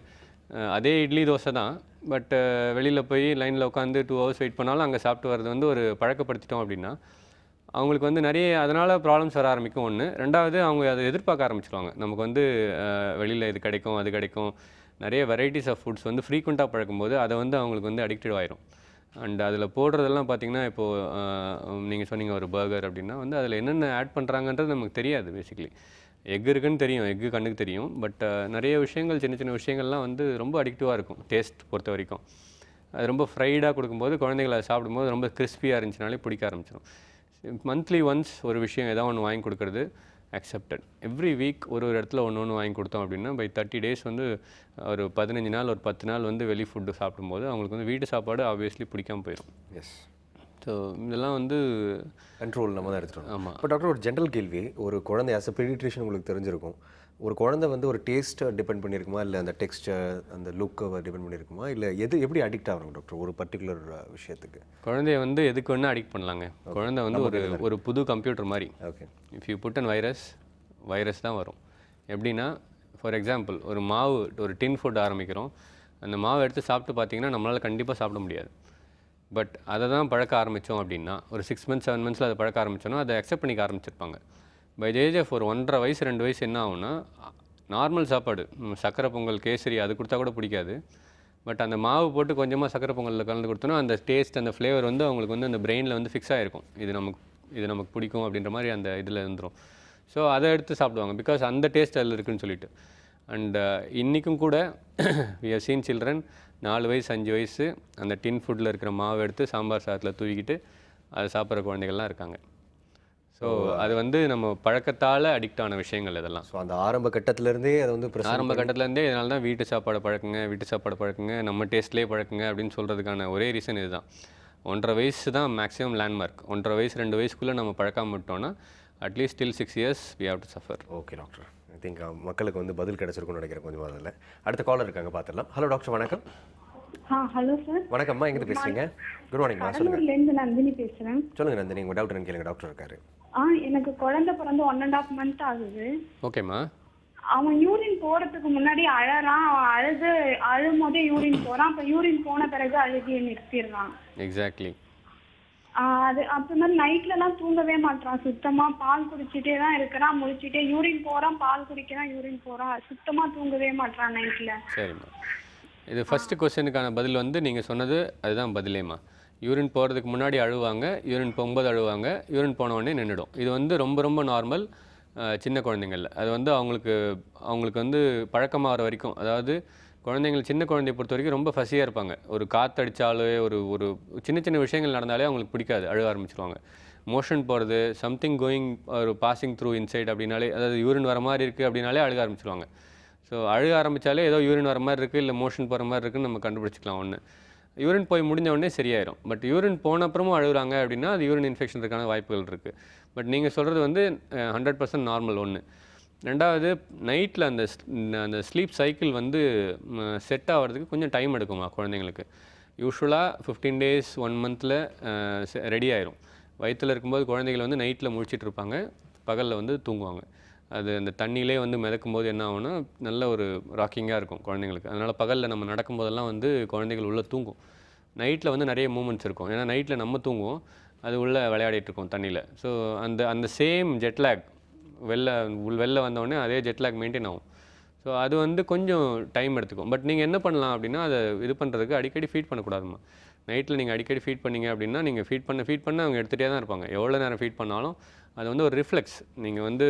அதே இட்லி தோசை தான், பட் வெளியில் போய் லைனில் உட்காந்து 2 hours வெயிட் பண்ணாலும் அங்கே சாப்பிட்டு வர்றது வந்து ஒரு பழக்கப்படுத்திட்டோம் அப்படின்னா அவங்களுக்கு வந்து நிறைய அதனால் ப்ராப்ளம்ஸ் வர ஆரம்பிக்கும். ஒன்று. ரெண்டாவது, அவங்க அதை எதிர்பார்க்க ஆரம்பிச்சிடுவாங்க. நமக்கு வந்து வெளியில் இது கிடைக்கும், அது கிடைக்கும், நிறைய வெரைட்டிஸ் ஆஃப் ஃபுட்ஸ் வந்து ஃப்ரீக்வெண்ட்டாக பழக்கும்போது அதை வந்து அவங்களுக்கு வந்து அடிக்டட் ஆயிரும். அண்ட் அதில் போடுறதெல்லாம் பார்த்திங்கன்னா, இப்போது நீங்கள் சொன்னீங்க ஒரு பர்கர் அப்படின்னா வந்து அதில் என்னென்ன ஆட் பண்ணுறாங்கன்றது நமக்கு தெரியாது பேசிக்கலி. எக் இருக்குன்னு தெரியும், எக்கு கண்ணுக்கு தெரியும். பட் நிறைய விஷயங்கள், சின்ன சின்ன விஷயங்கள்லாம் வந்து ரொம்ப அடிக்டிவாக இருக்கும் டேஸ்ட் பொறுத்த வரைக்கும். அது ரொம்ப ஃப்ரைடாக கொடுக்கும்போது குழந்தைகள் அதை சாப்பிடும்போது ரொம்ப கிறிஸ்பியாக இருந்துச்சுனாலே பிடிக்க ஆரம்பிச்சிடும். மந்த்லி ஒன்ஸ் ஒரு விஷயம் ஏதோ ஒன்று வாங்கி கொடுக்குறது அக்செப்டட். எவ்ரி வீக் ஒரு இடத்துல ஒன்று ஒன்று வாங்கி கொடுத்தோம் அப்படின்னா பை 30 days வந்து ஒரு 15 நாள் ஒரு 10 நாள் வந்து வெளி ஃபுட்டு சாப்பிடும்போது அவங்களுக்கு வந்து வீட்டு சாப்பாடு ஆப்வியஸ்லி பிடிக்காமல் போயிடும். எஸ், ஸோ இதெல்லாம் வந்து கண்ட்ரோல் நம்ம தான் எடுத்துட்டோம். ஆமாம். இப்போ டாக்டர் ஒரு ஜென்ரல் கேள்வி, ஒரு குழந்தை ஆஸ் அ பீடிட்ரிஷியன் உங்களுக்கு தெரிஞ்சிருக்கும், ஒரு குழந்தை வந்து ஒரு டேஸ்ட்டை டிபெண்ட் பண்ணியிருக்குமா, இல்லை அந்த டெக்ஸ்டர் அந்த லுக்கை டிபெண்ட் பண்ணியிருக்குமா, இல்லை எப்படி அடிக்ட் ஆகிறாங்க டாக்டர் ஒரு பர்டிகுலர் விஷயத்துக்கு? குழந்தைய வந்து எதுக்கு வேணால் அடிக்ட் பண்ணலாங்க. குழந்தை வந்து ஒரு புது கம்ப்யூட்டர் மாதிரி. Okay. If you put an virus தான் வரும். எப்படின்னா ஃபார் எக்ஸாம்பிள் ஒரு மாவு, ஒரு டின் ஃபுட் ஆரம்பிக்கிறோம். அந்த மாவை எடுத்து சாப்பிட்டு பார்த்தீங்கன்னா நம்மளால் கண்டிப்பாக சாப்பிட முடியாது. பட் அதை தான் பழக்க ஆரம்பித்தோம் அப்படின்னா ஒரு 6 months 7 months அதை பழக்க ஆரம்பித்தோன்னா அதை அக்செப்ட் பண்ணிக்க ஆரம்பிச்சிருப்பாங்க. பை த ஏஜ் ஆஃப் ஒரு 1.5 வயசு 2 வயசு என்ன ஆகும்னா நார்மல் சாப்பாடு, சக்கரை பொங்கல், கேசரி அது கொடுத்தா கூட பிடிக்காது. பட் அந்த மாவு போட்டு கொஞ்சமாக சக்கரை பொங்கலில் கலந்து கொடுத்தோன்னா அந்த டேஸ்ட், அந்த ஃப்ளேவர் வந்து அவங்களுக்கு வந்து அந்த பிரெயினில் வந்து ஃபிக்ஸ் ஆகிருக்கும். இது நமக்கு பிடிக்கும் அப்படின்ற மாதிரி அந்த இதில் இருந்துடும். ஸோ அதை எடுத்து சாப்பிடுவாங்க, பிகாஸ் அந்த டேஸ்ட் அதில் இருக்குதுன்னு சொல்லிட்டு. அண்ட் இன்றைக்கும் கூட வி ஹவ் சீன் சில்ட்ரன் 4 வயசு 5 வயசு அந்த டின் ஃபுட்டில் இருக்கிற மாவை எடுத்து சாம்பார் சாதத்தில் தூக்கிட்டு அதை சாப்பிட்ற குழந்தைகள்லாம் இருக்காங்க. ஸோ அது வந்து நம்ம பழக்கத்தால் அடிக்ட் ஆன விஷயங்கள் இதெல்லாம். ஸோ அந்த ஆரம்ப கட்டத்திலேருந்தே அதை வந்து ஆரம்ப கட்டத்துலேருந்தே இதனால தான் வீட்டு சாப்பாடு பழக்குங்க, நம்ம டேஸ்ட்லேயே பழக்குங்க அப்படின்னு சொல்கிறதுக்கான ஒரே ரீசன் இதுதான். 1.5 வயசு தான் மேக்ஸிமம் லேண்ட்மார்க். 1.5 வயசு 2 வயசுக்குள்ளே நம்ம பழக்காம விட்டோம்னா at least till 6 years we have to suffer. Okay doctor, I think மக்களுக்கு வந்து பதில் கிடைச்சிருக்கும்னு நினைக்கிறேன் கொஞ்சம் அதில். அடுத்த காலர் இருக்காங்க, பார்த்துடலாம். ஹலோ டாக்டர், வணக்கம். Hello sir. வணக்கம்மா, எங்கிட்ட பேசுறீங்க? Good morning. சொல்லுங்கள். கடலூர்லேருந்து நந்தினி பேசுகிறேன். சொல்லுங்கள் நந்தினி, உங்கள் டவுட் கேளுங்க, டாக்டர் இருக்காரு. எனக்கு குழந்தை பிறந்து 1.5 month ஆகுது. ஓகேம்மா. அவன் யூரின் போறதுக்கு முன்னாடி அழறான். அவன் அழும் போதே யூரின் போறான். அப்ப யூரின் போன பிறகு அழுகிய நிறுத்திடுறான். எக்ஸாக்ட்லி. அது அப்புறமா நைட்ல எல்லாம் தூங்கவே மாட்டான். சுத்தமா பால் குடிச்சிட்டே தான் இருக்கிறான். முடிச்சிட்டே யூரின் போறான், பால் குடிக்கிறான், யூரின் போறான். சுத்தமா தூங்கவே மாட்டான் நைட்ல. சரிம்மா, இது ஃபர்ஸ்ட் கொஸ்டினுக்கான பதில் வந்து நீங்கள் சொன்னது அதுதான் பதிலேம்மா. யூரின் போகிறதுக்கு முன்னாடி அழுவாங்க, யூரின் போகும்போது அழுவாங்க, யூரின் போன உடனே நின்றுடும். இது வந்து ரொம்ப ரொம்ப நார்மல் சின்ன குழந்தைங்களில். அது வந்து அவங்களுக்கு வந்து பழக்கமாகிற வரைக்கும், அதாவது குழந்தைங்கள் சின்ன குழந்தைய பொறுத்த வரைக்கும் ரொம்ப ஃபசியாக இருப்பாங்க. ஒரு காற்றடிச்சாலே ஒரு சின்ன சின்ன விஷயங்கள் நடந்தாலே அவங்களுக்கு பிடிக்காது, அழுக ஆரம்பிச்சிருவாங்க. மோஷன் போகிறது, சம்திங் கோயிங் ஒரு பாசிங் த்ரூ இன்சைட் அப்படின்னாலே, அதாவது யூரின் வர மாதிரி இருக்குது அப்படின்னாலே அழுக ஆரம்பிச்சிருவாங்க. ஸோ அழுக ஆரம்பித்தாலே ஏதோ யூரின் வர மாதிரி இருக்குது, இல்லை மோஷன் போகிற மாதிரி இருக்குதுன்னு நம்ம கண்டுபிடிச்சிக்கலாம். ஒன்று யூரின் போய் முடிஞ்ச உடனே சரியாயிடும். பட் யூரின் போன அப்புறமும் அழுகுறாங்க அப்படின்னா அது யூரின் இன்ஃபெக்ஷன் இருக்கான வாய்ப்புகள் இருக்குது. பட் நீங்கள் சொல்கிறது வந்து 100% நார்மல். ஒன்று. ரெண்டாவது, நைட்டில் அந்த ஸ்லீப் சைக்கிள் வந்து செட் ஆகிறதுக்கு கொஞ்சம் டைம் எடுக்குமா குழந்தைங்களுக்கு. யூஸ்வலாக 15 days 1 monthல ரெடி ஆயிரும். வயிற்றில் இருக்கும்போது குழந்தைகள் வந்து நைட்டில் முழிச்சிட்டு இருப்பாங்க, பகலில் வந்து தூங்குவாங்க. அது அந்த தண்ணியிலே வந்து மிதக்கும் போது என்ன ஆகும்னா நல்ல ஒரு ராக்கிங்காக இருக்கும் குழந்தைங்களுக்கு. அதனால் பகலில் நம்ம நடக்கும்போதெல்லாம் வந்து குழந்தைகள் உள்ளே தூங்கும். நைட்டில் வந்து நிறைய மூமெண்ட்ஸ் இருக்கும். ஏன்னா நைட்டில் நம்ம தூங்குவோம், அது உள்ளே விளையாடிட்டு இருக்கோம் தண்ணியில். ஸோ அந்த சேம் ஜெட்லேக் வெளில வந்தோடனே அதே ஜெட்லேக் மெயின்டைன் ஆகும். ஸோ அது வந்து கொஞ்சம் டைம் எடுத்துக்கும். பட் நீங்கள் என்ன பண்ணலாம் அப்படின்னா, அதை இது பண்ணுறதுக்கு அடிக்கடி ஃபீட் பண்ணக்கூடாதுமா. நைட்டில் நீங்கள் அடிக்கடி ஃபீட் பண்ணீங்க அப்படின்னா நீங்கள் ஃபீட் பண்ண அவங்க எடுத்துகிட்டே தான் இருப்பாங்க. எவ்வளோ நேரம் ஃபீட் பண்ணாலும் அது வந்து ஒரு ரிஃப்ளெக்ஸ். நீங்கள் வந்து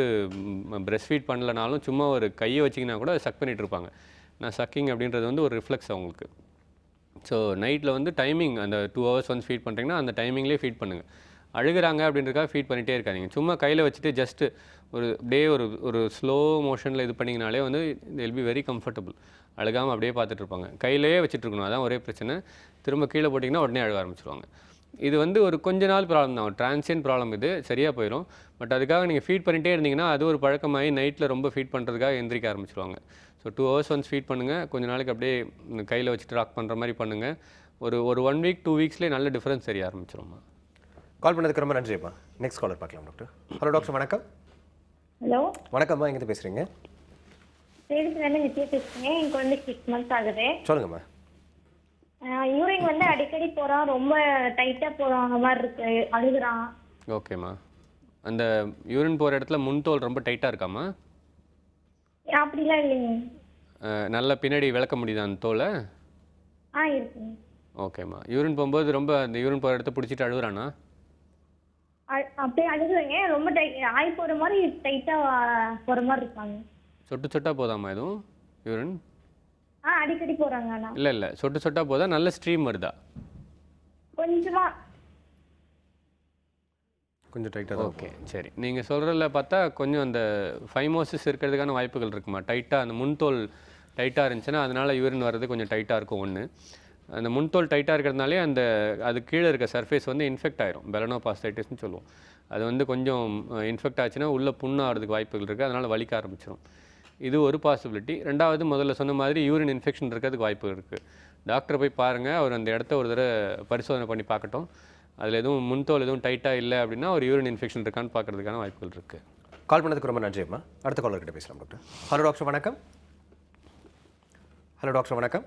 பிரஸ்ட் ஃபீட் பண்ணலனாலும் சும்மா ஒரு கையை வச்சிங்கன்னா கூட சக் பண்ணிகிட்டு இருப்பாங்க. நான் சக்கிங் அப்படின்றது வந்து ஒரு ரிஃப்ளெக்ஸ் அவங்களுக்கு. ஸோ நைட்டில் வந்து டைமிங் அந்த 2 hours ஒன்ஸ் ஃபீட் பண்ணுறீங்கன்னா அந்த டைமிங்லேயே ஃபீட் பண்ணுங்கள். அழுகிறாங்க அப்படின்றதுக்காக ஃபீட் பண்ணிகிட்டே இருக்காதிங்க. சும்மா கையில் வச்சுட்டு ஜஸ்ட்டு அப்படியே ஒரு ஸ்லோ மோஷனில் இது பண்ணிங்கனாலே வந்து இல் பி வெரி கம்ஃபர்டபுள். அழுகாமல் அப்படியே பார்த்துட்டு இருப்பாங்க. கையிலேயே வச்சுட்டு இருக்கணும், அதான் ஒரே பிரச்சனை. திரும்ப கீழே போட்டிங்கன்னா உடனே அழுக ஆரம்பிச்சிருவாங்க. இது வந்து ஒரு கொஞ்ச நாள் ப்ராப்ளம் தான், ஒரு டிரான்சியன்ட் ப்ராப்ளம். இது சரியாக போயிடும். பட் அதுக்காக நீங்கள் ஃபீட் பண்ணிகிட்டே இருந்தீங்கன்னா அது ஒரு பழக்கமாகி நைட்டில் ரொம்ப ஃபீட் பண்ணுறதுக்காக எந்திரிக்க ஆரம்பிச்சிருவாங்க. ஸோ 2 hours ஒன்ஸ் ஃபீட் பண்ணுங்கள். கொஞ்ச நாளைக்கு அப்படியே கையில் வச்சுட்டு ராக் பண்ணுற மாதிரி பண்ணுங்கள். ஒரு 1 week 2 weeksலேயே நல்ல டிஃப்ரென்ஸ் தெரிய ஆரம்பிச்சிருமா. கால் பண்ணதுக்கு ரொம்ப நன்றிப்பா. நெக்ஸ்ட் காலர் பார்க்கலாம் டாக்டர். ஹலோ டாக்டர், வணக்கம். ஹலோ, வணக்கம்மா, எங்கே பேசுகிறீங்க? சேலத்துலேருந்து நித்யா பேசுகிறேன். என் குழந்தைக்கு 6 months ஆகுது. சொல்லுங்கம்மா. யூரின் வந்து அடிக்கடி போகிறான், ரொம்ப டைட்டாக போகிறான் மாதிரி இருக்கு, அழுகுறான். ஓகேம்மா, அந்த யூரின் போகிற இடத்துல முன்தோல் ரொம்ப டைட்டாக இருக்காம்மா? அப்படிலாம் இல்லைங்க. நல்லா பின்னாடி விளக்க முடியுதா அந்த தோலை? இருக்குங்க. ஓகேம்மா, யூரின் போகும்போது ரொம்ப அந்த யூரின் போகிற இடத்த பிடிச்சிட்டு அழுகுறானா? அப்படியே அழுகுறீங்க, ரொம்ப ஆய் போற மாதிரி டைட்டா போற மாதிரி இருக்காங்க. சொட்டு சொட்டாக போதாமா எதுவும் யூரின்? அடிக்கடி போறாங்க. ஆனா இல்லை சொட்டு சொட்டாக போதா, நல்ல ஸ்ட்ரீம் வருதா? கொஞ்சமா கொஞ்சம் டைட்டாக. ஓகே சரி, நீங்கள் சொல்கிறதில்ல பார்த்தா கொஞ்சம் அந்த ஃபைமோசிஸ் இருக்கிறதுக்கான வாய்ப்புகள் இருக்குமா? டைட்டாக அந்த முன்தோல் டைட்டாக இருந்துச்சுன்னா அதனால் யூரின் வர்றது கொஞ்சம் டைட்டாக இருக்கும். ஒன்று, அந்த முன்தோல் டைட்டாக இருக்கிறதுனாலே அது கீழே இருக்க சர்ஃபேஸ் வந்து இன்ஃபெக்ட் ஆயிரும், பெலனோபாஸ்டைட்டிஸ்னு சொல்லுவோம். அது வந்து கொஞ்சம் இன்ஃபெக்ட் ஆச்சுன்னா உள்ளே புண்ணாகிறதுக்கு வாய்ப்புகள் இருக்குது, அதனால் வலிக்க ஆரம்பிச்சிடும். இது ஒரு பாசிபிலிட்டி. ரெண்டாவது, முதல்ல சொன்ன மாதிரி யூரின் இன்ஃபெக்ஷன் இருக்கிறதுக்கு வாய்ப்பு இருக்குது. டாக்டரை போய் பாருங்கள், அவர் அந்த இடத்த ஒரு தடவை பரிசோதனை பண்ணி பார்க்கட்டும். அதில் எதுவும் முன்தோல் எதுவும் டைட்டாக இல்லை அப்படின்னா ஒரு யூரின் இன்ஃபெக்ஷன் இருக்கான்னு பார்க்கறதுக்கான வாய்ப்புகள் இருக்குது. கால் பண்ணதுக்கு ரொம்ப நன்றி அம்மா. அடுத்த காலர்கிட்ட பேசலாம் டாக்டர். ஹலோ டாக்டர் வணக்கம். ஹலோ டாக்டர் வணக்கம்.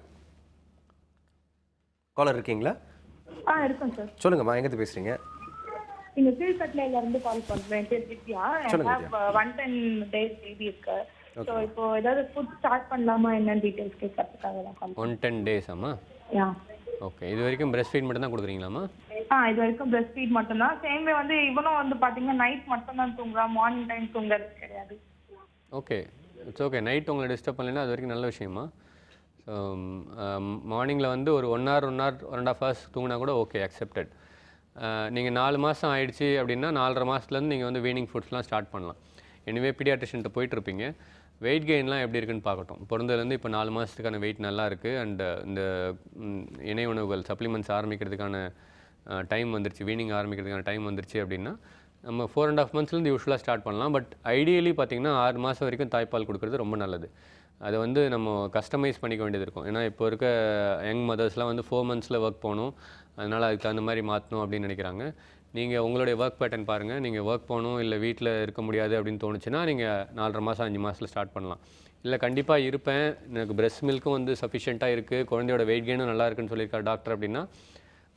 காலர் இருக்கீங்களா? இருக்கும் சார். சொல்லுங்கம்மா, எங்கேருந்து பேசுகிறீங்க? இங்க கீழ்கட்லையில இருந்து கால் பண்றேன். பேர் வித்யா. சொல்லுங்க 110 days பேபி இருக்கு. ஸோ இப்போ ஏதாவது ஃபுட் ஸ்டார்ட் பண்ணலாமா என்னன்னு டீட்டெயில்ஸ் கேட்கறதுக்காக தான் கால். 110 days ஆமா? யா. ஓகே, இது வரைக்கும் பிரஸ்ட் ஃபீட் மட்டும் தான் கொடுக்குறீங்களாம்மா? இது வரைக்கும் பிரஸ்ட் ஃபீட் மட்டும் தான். சேம் வே வந்து இவனும் வந்து பாத்தீங்கன்னா நைட் மட்டும் தான் தூங்குறான், மார்னிங் டைம் தூங்குறது கிடையாது. Okay, it's okay. நைட் உங்களை டிஸ்டர்ப் பண்ணலைன்னா அது வரைக்கும் நல்ல விஷயமா. ஸோ மார்னிங்கில் வந்து ஒரு 1 hour 1.5 hours தூங்கினா கூட ஓகே, அக்செப்டட். நீங்கள் 4 மாதம் ஆயிடுச்சு அப்படின்னா 4.5 மாதத்துலேருந்து நீங்கள் வந்து வீனிங் ஃபுட்ஸ்லாம் ஸ்டார்ட் பண்ணலாம். எனிவே பீடியாட்ரிஷன்ட்ட போயிட்டுருப்பீங்க. வெயிட் கெயின்லாம் எப்படி இருக்குன்னு பார்க்கட்டும். பிறந்ததுலேருந்து இப்போ 4 மாதத்துக்கான வெயிட் நல்லா இருக்குது. அண்ட் இந்த இணை உணவுகள் சப்ளிமெண்ட்ஸ் ஆரம்பிக்கிறதுக்கான டைம் வந்துருச்சு, வீனிங் ஆரம்பிக்கிறதுக்கான டைம் வந்துருச்சு அப்படின்னா நம்ம 4.5 monthsலேருந்து யூஸ்வலாக ஸ்டார்ட் பண்ணலாம். பட் ஐடியலி பார்த்திங்கன்னா 6 மாதம் வரைக்கும் தாய்ப்பால் கொடுக்குறது ரொம்ப நல்லது. அதை வந்து நம்ம கஸ்டமைஸ் பண்ணிக்க வேண்டியது இருக்கும். ஏன்னா இப்போ இருக்க யங் மதர்ஸ்லாம் வந்து 4 monthsல ஒர்க் போகணும், அதனால் அதுக்கு தகுந்த மாதிரி மாற்றணும் அப்படின்னு நினைக்கிறாங்க. நீங்கள் உங்களுடைய ஒர்க் பேட்டர்ன் பாருங்கள். நீங்கள் ஒர்க் போகணும் இல்லை வீட்டில் இருக்க முடியாது அப்படின்னு தோணுச்சுன்னா நீங்கள் 4.5 மாதம் 5 மாதத்தில் ஸ்டார்ட் பண்ணலாம். இல்லை கண்டிப்பாக இருப்பேன், எனக்கு பிரெஸ்ட் மில்க்கும் வந்து சஃபிஷியண்ட்டாக இருக்குது, குழந்தையோட வெயிட் கெயினும் நல்லா இருக்குன்னு சொல்லியிருக்காரு டாக்டர் அப்படின்னா,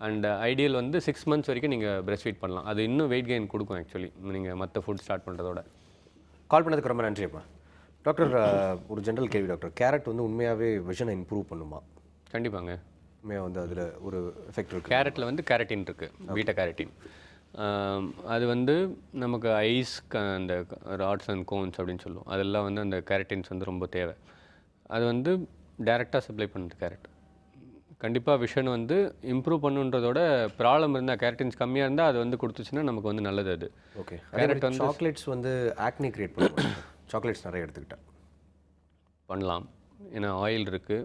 அண்ட் ஐடியல் வந்து 6 months வரைக்கும் நீங்கள் பிரெஸ்ட் ஃபீட் பண்ணலாம். அது இன்னும் வெயிட் கெயின் கொடுக்கும் ஆக்சுவலி, நீங்கள் மற்ற ஃபுட் ஸ்டார்ட் பண்ணுறதோட. கால் பண்ணதுக்கு ரொம்ப நன்றி அம்மா. டாக்டர், ஒரு ஜென்ரல் கேள்வி டாக்டர். கேரட் வந்து உண்மையாகவே விஷனை இம்ப்ரூவ் பண்ணுமா? கண்டிப்பாங்க, உண்மையாக வந்து அதில் ஒரு எஃபெக்ட் இருக்குது. கேரட்டில் வந்து கேரட்டின் இருக்குது, பீட்டா கேரட்டின். அது வந்து நமக்கு ஐஸ் அந்த ராட்ஸ் அண்ட் கோன்ஸ் அப்படின்னு சொல்லுவோம், அதெல்லாம் வந்து அந்த கேரட்டின்ஸ் வந்து ரொம்ப தேவை. அது வந்து டைரெக்டாக சப்ளை பண்ணுறது கேரட். கண்டிப்பாக விஷன் வந்து இம்ப்ரூவ் பண்ணுன்றதோட ப்ராப்ளம் இருந்தால், கேரட்டின்ஸ் கம்மியாக இருந்தால் அது வந்து கொடுத்துச்சுன்னா நமக்கு வந்து நல்லது. அது ஓகே. கேரட் வந்து சாக்லேட்ஸ் வந்து ஆக்னி கிரியேட் பண்ணுவோம். சாக்லேட்ஸ் நிறைய எடுத்துக்கிட்டேன் பண்ணலாம். ஏன்னா ஆயில் இருக்குது,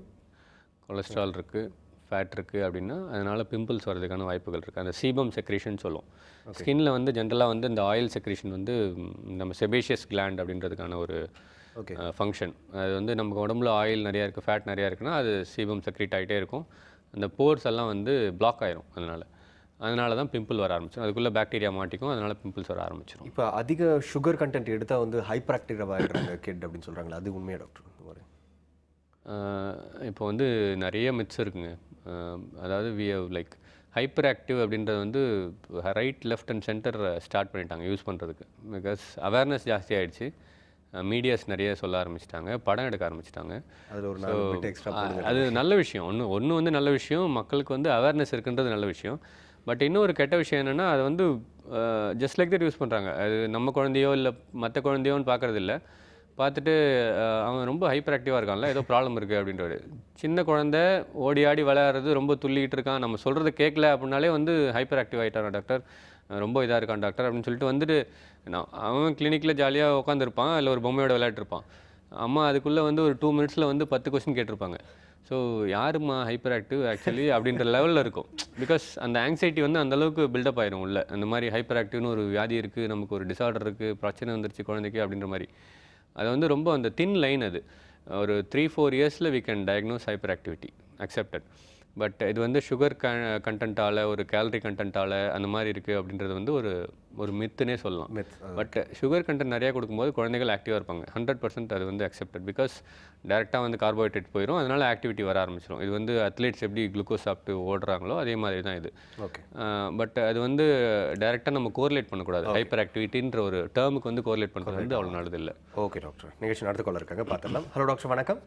கொலஸ்ட்ரால் இருக்குது, ஃபேட் இருக்குது அப்படின்னா அதனால் பிம்பிள்ஸ் வர்றதுக்கான வாய்ப்புகள் இருக்குது. அந்த சீபம் செக்ரேஷன் சொல்லுவோம். ஸ்கின்னில் வந்து ஜென்ரலாக வந்து இந்த ஆயில் செக்ரேஷன் வந்து நம்ம செபேஷியஸ் கிளாண்ட் அப்படின்றதுக்கான ஒரு ஃபங்க்ஷன். அது வந்து நமக்கு உடம்புல ஆயில் நிறையா இருக்குது, ஃபேட் நிறையா இருக்குன்னா அது சீபம் செக்ரேட் ஆகிட்டே இருக்கும். அந்த போர்ஸ் எல்லாம் வந்து பிளாக் ஆயிரும். அதனால தான் பிம்பிள் வர ஆரம்பிச்சிடும். அதுக்குள்ளே பாக்டீரியா மாட்டிக்கும், அதனால் பிம்பிள்ஸ் வர ஆரம்பிச்சிடும். இப்போ அதிக சுகர் கண்டென்ட் எடுத்தால் வந்து ஹைப்பர் ஆக்டிவ் ஆகிடுறாங்க கிட் அப்படின்னு சொல்கிறாங்களா, அது உண்மையா டாக்டர்? இப்போ வந்து நிறைய மித்ஸ் இருக்குங்க. அதாவது லைக் ஹைப்பர் ஆக்டிவ் அப்படின்றது வந்து right left and centre start பண்ணிட்டாங்க யூஸ் பண்ணுறதுக்கு. பிகாஸ் அவேர்னஸ் ஜாஸ்தி ஆகிடுச்சு, மீடியாஸ் நிறைய சொல்ல ஆரம்பிச்சிட்டாங்க, படம் எடுக்க ஆரம்பிச்சிட்டாங்க. அது நல்ல விஷயம். ஒன்று வந்து நல்ல விஷயம், மக்களுக்கு வந்து அவேர்னஸ் இருக்குன்றது நல்ல விஷயம். பட் இன்னொரு கெட்ட விஷயம் என்னென்னா, அது வந்து ஜஸ்ட் லைக் தட் யூஸ் பண்ணுறாங்க. அது நம்ம குழந்தையோ இல்லை மற்ற குழந்தையோன்னு பார்க்குறதில்ல. பார்த்துட்டு அவன் ரொம்ப ஹைப்பர் ஆக்டிவாக இருக்கான்ல, ஏதோ ப்ராப்ளம் இருக்குது அப்படின்றது. சின்ன குழந்தை ஓடி ஆடி விளையாடுறது, ரொம்ப துள்ளிக்கிட்டு இருக்கான், நம்ம சொல்கிறத கேட்கல அப்படின்னாலே வந்து ஹைப்பர் ஆக்டிவ் ஆகிட்டான் டாக்டர், ரொம்ப இதாக இருக்கான் டாக்டர் அப்படின்னு சொல்லிட்டு வந்துட்டு அவன் கிளினிக்கில் ஜாலியாக உட்காந்துருப்பான், இல்லை ஒரு பொம்மையோட விளையாட்டுருப்பான். அம்மா அதுக்குள்ளே வந்து ஒரு 2 minutes வந்து 10 கொஸ்டின் கேட்டிருப்பாங்க. ஸோ யாருமா ஹைப்பர் ஆக்டிவ் ஆக்சுவலி அப்படின்ற லெவலில் இருக்கும். பிகாஸ் அந்த ஆங்ஸைட்டி வந்து அந்தளவுக்கு பில்டப் ஆயிரும் உள்ள. அந்த மாதிரி ஹைப்பர் ஆக்டிவ்னு ஒரு வியாதி இருக்குது, நமக்கு ஒரு டிசார்டர் இருக்குது, பிரச்சனை வந்துருச்சு குழந்தைக்கு அப்படின்ற மாதிரி. அது வந்து ரொம்ப அந்த தின் லைன். அது ஒரு 3-4 yearsல we can diagnose hyper activity, accepted. But இது வந்து சுகர் கண்டென்ட்டால், ஒரு கேலரி கண்டென்ட்டால் அந்த மாதிரி இருக்குது அப்படின்றது வந்து ஒரு மித்துனே சொல்லலாம். பட் சுகர் கண்டென்ட் நிறையா கொடுக்கும்போது குழந்தைகள் ஆக்டிவாக இருப்பாங்க. 100% அது வந்து அக்செப்டட். பிகாஸ் டேரெக்டாக வந்து கார்போஹைட்ரேட் போயிடும், அதனால் ஆக்டிவிட்டி வர ஆரம்பிச்சிடும். இது வந்து அத்லீட்ஸ் எப்படி குளுக்கோஸ் சாப்பிட்டு ஓடுறாங்களோ அதே மாதிரி தான் இது. பட் அது வந்து டேரெக்டாக நம்ம கோரிலேட் பண்ணக்கூடாது. ஹைப்பர் ஆக்டிவிட்டின்ற ஒரு டேர்முக்கு வந்து கோரிலேட் பண்ணுறது வந்து அவ்வளோ நல்லது இல்லை. ஓகே டாக்டர், நிகழ்ச்சி நடந்து கொள்ள இருக்காங்க, பார்த்துடலாம். ஹலோ டாக்டர் வணக்கம்.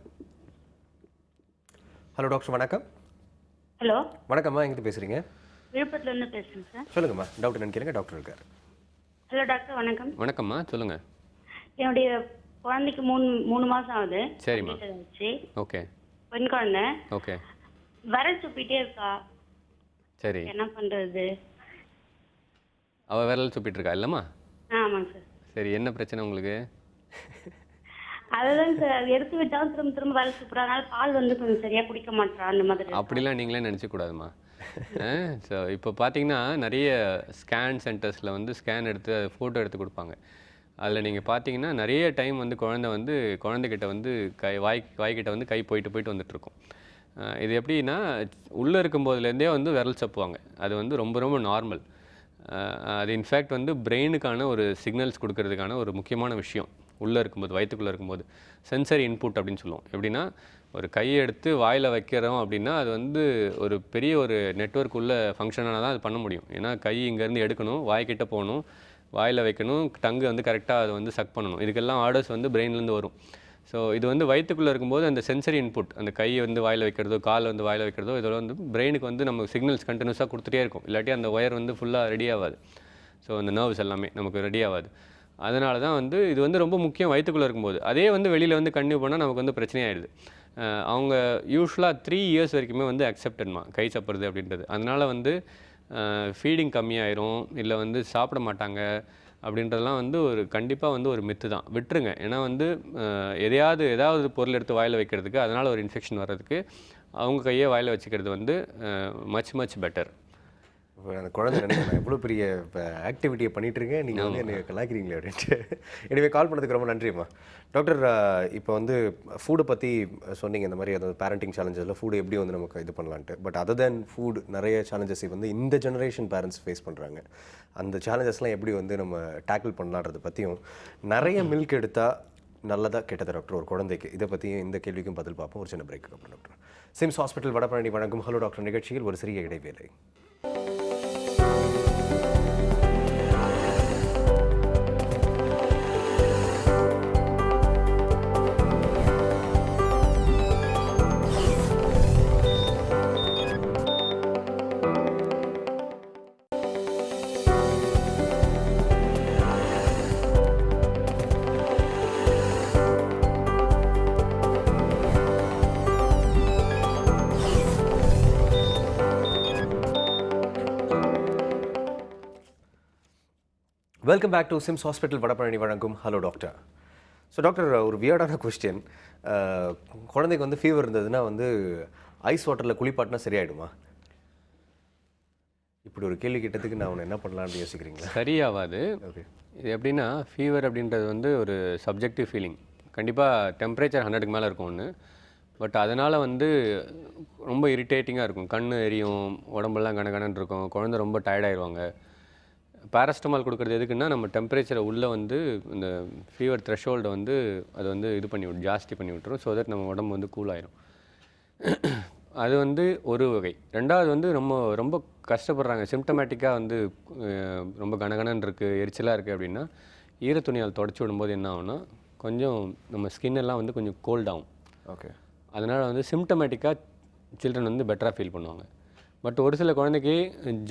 ஹலோ டாக்டர் வணக்கம். ஹலோ வணக்கம்மா, எங்கிட்ட பேசுகிறீங்க? விழுப்புரத்துலேருந்து பேசுகிறேன் சார். சொல்லுங்கம்மா, டவுட் என்னன்னு கேளுங்க, டாக்டர் இருக்கார். ஹலோ டாக்டர், வணக்கம். வணக்கம்மா, சொல்லுங்கள். என்னுடைய குழந்தைக்கு மூணு மாசம் ஆகுது. சரிம்மா. வச்சு ஓகே. பெண் குழந்தை. ஓகே. விரல் துப்பிட்டே இருக்கா, சரி. என்ன பண்றது? அவள் விரல் துப்பிட்டு இருக்கா இல்லைம்மா? ஆமாங்க சார். சரி, என்ன பிரச்சனை உங்களுக்கு? அதுதான் சார், எடுத்து விட்டாலும் திரும்ப திரும்ப விரல் துப்புறதுனால பால் வந்து கொஞ்சம் சரியா குடிக்க மாட்டா, அந்த மாதிரி. அப்படிலாம் நீங்களே நினச்சிக்கூடாதுமா. ஸோ இப்போ பார்த்தீங்கன்னா நிறைய ஸ்கேன் சென்டர்ஸில் வந்து ஸ்கேன் எடுத்து ஃபோட்டோ எடுத்து கொடுப்பாங்க. அதில் நீங்கள் பார்த்தீங்கன்னா நிறைய டைம் வந்து குழந்தைகிட்ட வந்து வாய்க்கிட்ட வந்து கை போயிட்டு வந்துட்டுருக்கும். இது எப்படின்னா உள்ளே இருக்கும்போதுலேருந்தே வந்து விரல் சப்புவாங்க. அது வந்து ரொம்ப ரொம்ப நார்மல். அது இன்ஃபேக்ட் வந்து பிரெயினுக்கான ஒரு சிக்னல்ஸ் கொடுக்கறதுக்கான ஒரு முக்கியமான விஷயம். உள்ளே இருக்கும்போது, வயிற்றுக்குள்ளே இருக்கும்போது சென்சரி இன்புட் அப்படின்னு சொல்லுவோம். எப்படின்னா ஒரு கையை எடுத்து வாயில் வைக்கிறோம் அப்படின்னா அது வந்து ஒரு பெரிய ஒரு நெட்வொர்க் உள்ள ஃபங்க்ஷனாக தான் அது பண்ண முடியும். ஏன்னா கை இங்கேருந்து எடுக்கணும், வாய்க்கிட்ட போகணும், வாயில் வைக்கணும், டங்கு வந்து கரெக்டாக அதை வந்து சக் பண்ணணும். இதுக்கெல்லாம் ஆர்டர்ஸ் வந்து பிரெயின்லேருந்து வரும். ஸோ இது வந்து வயிற்றுக்குள்ளே இருக்கும்போது அந்த சென்சரி இன்புட், அந்த கையை வந்து வாயில் வைக்கிறதோ கால் வந்து வாயில் வைக்கிறதோ இதோட வந்து பிரெயினுக்கு வந்து நம்ம சிக்னல்ஸ் கண்டினியூஸாக கொடுத்துட்டே இருக்கும். இல்லாட்டி அந்த ஒயர் வந்து ஃபுல்லாக ரெடி ஆகாது. ஸோ அந்த நர்வ்ஸ் எல்லாமே நமக்கு ரெடி ஆகாது. அதனால தான் வந்து இது வந்து ரொம்ப முக்கியம் வயிற்றுக்குள்ளே இருக்கும்போது. அதே வந்து வெளியில் வந்து கன்டினியூ பண்ணால் நமக்கு வந்து பிரச்சனையாயிடுது. அவங்க யூஸ்வலாக 3 இயர்ஸ் வரைக்குமே வந்து அக்செப்டட்மா கை சப்புறது அப்படின்றது. அதனால் வந்து ஃபீடிங் கம்மியாயிரும், இல்லை வந்து சாப்பிட மாட்டாங்க அப்படின்றதெல்லாம் வந்து ஒரு கண்டிப்பாக வந்து ஒரு மித்து தான். விட்டுருங்க. ஏன்னா வந்து ஏதாவது பொருள் எடுத்து வாயில் வைக்கிறதுக்கு, அதனால் ஒரு இன்ஃபெக்ஷன் வர்றதுக்கு அவங்க கையை வாயில் வச்சுக்கிறது வந்து மச் பெட்டர். அந்த குழந்தை நினைக்கிறேன் எவ்வளோ பெரிய ஆக்டிவிட்டியை பண்ணிகிட்ருக்கேன், நீங்கள் வந்து என்னை கலாய்க்கிறீங்களே அப்படின்ட்டு. எனவே கால் பண்ணதுக்கு ரொம்ப நன்றிம்மா. டாக்டர், இப்போ வந்து ஃபுட்டை பற்றி சொன்னீங்க, இந்த மாதிரி அதாவது பேரண்டிங் சேலஞ்சஸில் ஃபுட்டு எப்படி வந்து நமக்கு இது பண்ணலான்ட்டு. பட் அதர் தேன் ஃபுட் நிறைய சேலஞ்சஸ் வந்து இந்த ஜெனரேஷன் பேரண்ட்ஸ் ஃபேஸ் பண்ணுறாங்க. அந்த சேலஞ்சஸ்லாம் எப்படி வந்து நம்ம டேக்கிள் பண்ணலான்றதை பற்றியும், நிறைய மில்க் எடுத்தால் நல்லதா கெட்டதா டாக்டர் ஒரு குழந்தைக்கு, இதை பற்றியும் இந்த கேள்விக்கும் பதில் பார்ப்போம் ஒரு சின்ன பிரேக்கு அப்புறம். டாக்டர், சிம்ஸ் ஹாஸ்பிட்டல் வடபழனி வழங்கும் ஹலோ டாக்டர் நிகழ்ச்சியில் ஒரு சிறிய இடைவேளை. Welcome back to Sims hospital Vadapalani வழங்கும் ஹலோ டாக்டர். ஸோ டாக்டர், ஒரு வியர்டான கொஸ்டின். குழந்தைக்கு வந்து ஃபீவர் இருந்ததுன்னா வந்து ஐஸ் வாட்டரில் குளிப்பாட்டினா சரியாயிடுமா? இப்படி ஒரு கேள்வி கேட்டதுக்கு நான் உன்னை என்ன பண்ணலான்னு யோசிக்கிறீங்களா? சரியாகாது. ஓகே. இது எப்படின்னா ஃபீவர் அப்படின்றது வந்து ஒரு சப்ஜெக்டிவ் ஃபீலிங். கண்டிப்பாக டெம்பரேச்சர் 100க்கு மேலே இருக்கும் ஒன்று. பட் அதனால் வந்து ரொம்ப இரிட்டேட்டிங்காக இருக்கும், கண் எரியும், உடம்பெல்லாம் கனகனன்னு இருக்கும், குழந்தை ரொம்ப டயர்டாயிடுவாங்க. பேராசிட்டமால் கொடுக்குறது எதுக்குன்னா நம்ம டெம்பரேச்சரை உள்ளே வந்து இந்த ஃபீவர் த்ரெஷோல்டை வந்து அது வந்து இது பண்ணி ஜாஸ்தி பண்ணி விட்டுரும். ஸோ தட் நம்ம உடம்பு வந்து கூல் ஆயிரும். அது வந்து ஒரு வகை. ரெண்டாவது வந்து ரொம்ப கஷ்டப்படுறாங்க, சிம்டமேட்டிக்காக வந்து ரொம்ப கனகனன்னு இருக்குது, எரிச்சலாக இருக்குது அப்படின்னா ஈரத்துணியால் தொடச்சி விடும்போது என்ன ஆகும்னா கொஞ்சம் நம்ம ஸ்கின் எல்லாம் வந்து கொஞ்சம் கோல்ட் ஆகும். ஓகே. அதனால் வந்து சிம்டமேட்டிக்காக சில்ட்ரன் வந்து பெட்டராக ஃபீல் பண்ணுவாங்க. பட் ஒரு சில குழந்தைக்கு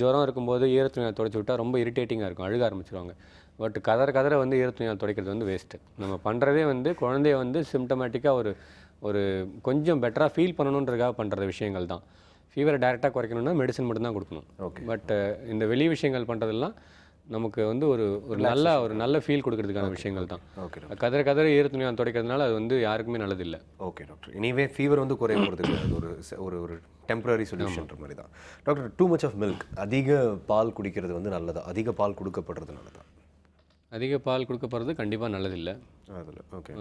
ஜுரம் இருக்கும்போது ஈரத்துணியால் துடைச்சி விட்டால் ரொம்ப இரிட்டேட்டிங்காக இருக்கும், அழுக ஆரம்பிச்சிருவாங்க. பட் கதற வந்து ஈரத்துணியால் துடைக்கிறது வந்து வேஸ்ட்டு. நம்ம பண்ணுறதே வந்து குழந்தைய வந்து சிம்டமேட்டிக்காக ஒரு கொஞ்சம் பெட்டராக ஃபீல் பண்ணணுன்றதுக்காக பண்ணுற விஷயங்கள் தான். ஃபீவரை டைரெக்டாக குறைக்கணும்னா மெடிசன் மட்டும்தான் கொடுக்கணும். ஓகே. பட் இந்த வெளி விஷயங்கள் பண்ணுறதெல்லாம் நமக்கு வந்து ஒரு நல்ல ஃபீல் கொடுக்கறதுக்கான விஷயங்கள் தான். ஓகே. கதற ஈரத்துணியால் துடைக்கிறதுனால அது வந்து யாருக்குமே நல்லதில்லை. Okay doctor. எனிவே ஃபீவர் வந்து குறைய போகிறது அது ஒரு டெம்பரரி சொல்யூஷன்ற மாதிரி தான். Doctor, too much of milk, அதிக பால் குடிக்கிறது வந்து நல்லதா? அதிக பால் கொடுக்கப்படுறது நல்லதா? அதிக பால் கொடுக்கப்படுறது கண்டிப்பாக நல்லதில்லை. அதில் ஓகே.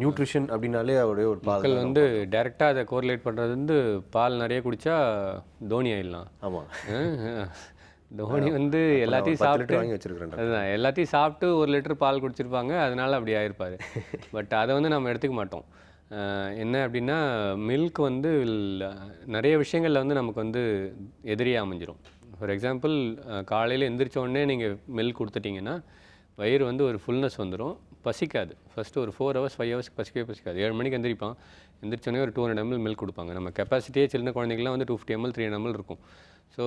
நியூட்ரிஷன் அப்படின்னாலே அவருடைய ஒரு பால் மக்கள் வந்து டைரெக்டாக அதை கோரிலேட் பண்ணுறது வந்து பால் நிறைய குடித்தா தோனி ஆயிடலாம். ஆமாம். தோனி வந்து எல்லாத்தையும் சாப்பிட்டு வாங்கி வச்சிருக்கிறேன். அதுதான், எல்லாத்தையும் சாப்பிட்டு 1 லிட்டர் பால் குடிச்சிருப்பாங்க, அதனால அப்படி ஆயிருப்பார். பட் அதை வந்து நம்ம எடுத்துக்க மாட்டோம். என்ன அப்படின்னா மில்க் வந்து நிறைய விஷயங்களில் வந்து நமக்கு வந்து எதிரியாக அமைஞ்சிரும். ஃபார் எக்ஸாம்பிள், காலையில் எந்திரிச்ச உடனே நீங்கள் மில்க் கொடுத்துட்டிங்கன்னா வயிறு வந்து ஒரு ஃபுல்னஸ் வந்துடும், பசிக்காது. ஃபஸ்ட்டு ஒரு 4 hours 5 hours பசிக்காது. 7 மணிக்கு எந்திரிப்பான், எந்திரிச்சோடனே ஒரு 200 ml மில்க் கொடுப்பாங்க. நம்ம கெப்பாசிட்டியே சின்ன குழந்தைங்களாம் வந்து 250 ml 300 ml இருக்கும். ஸோ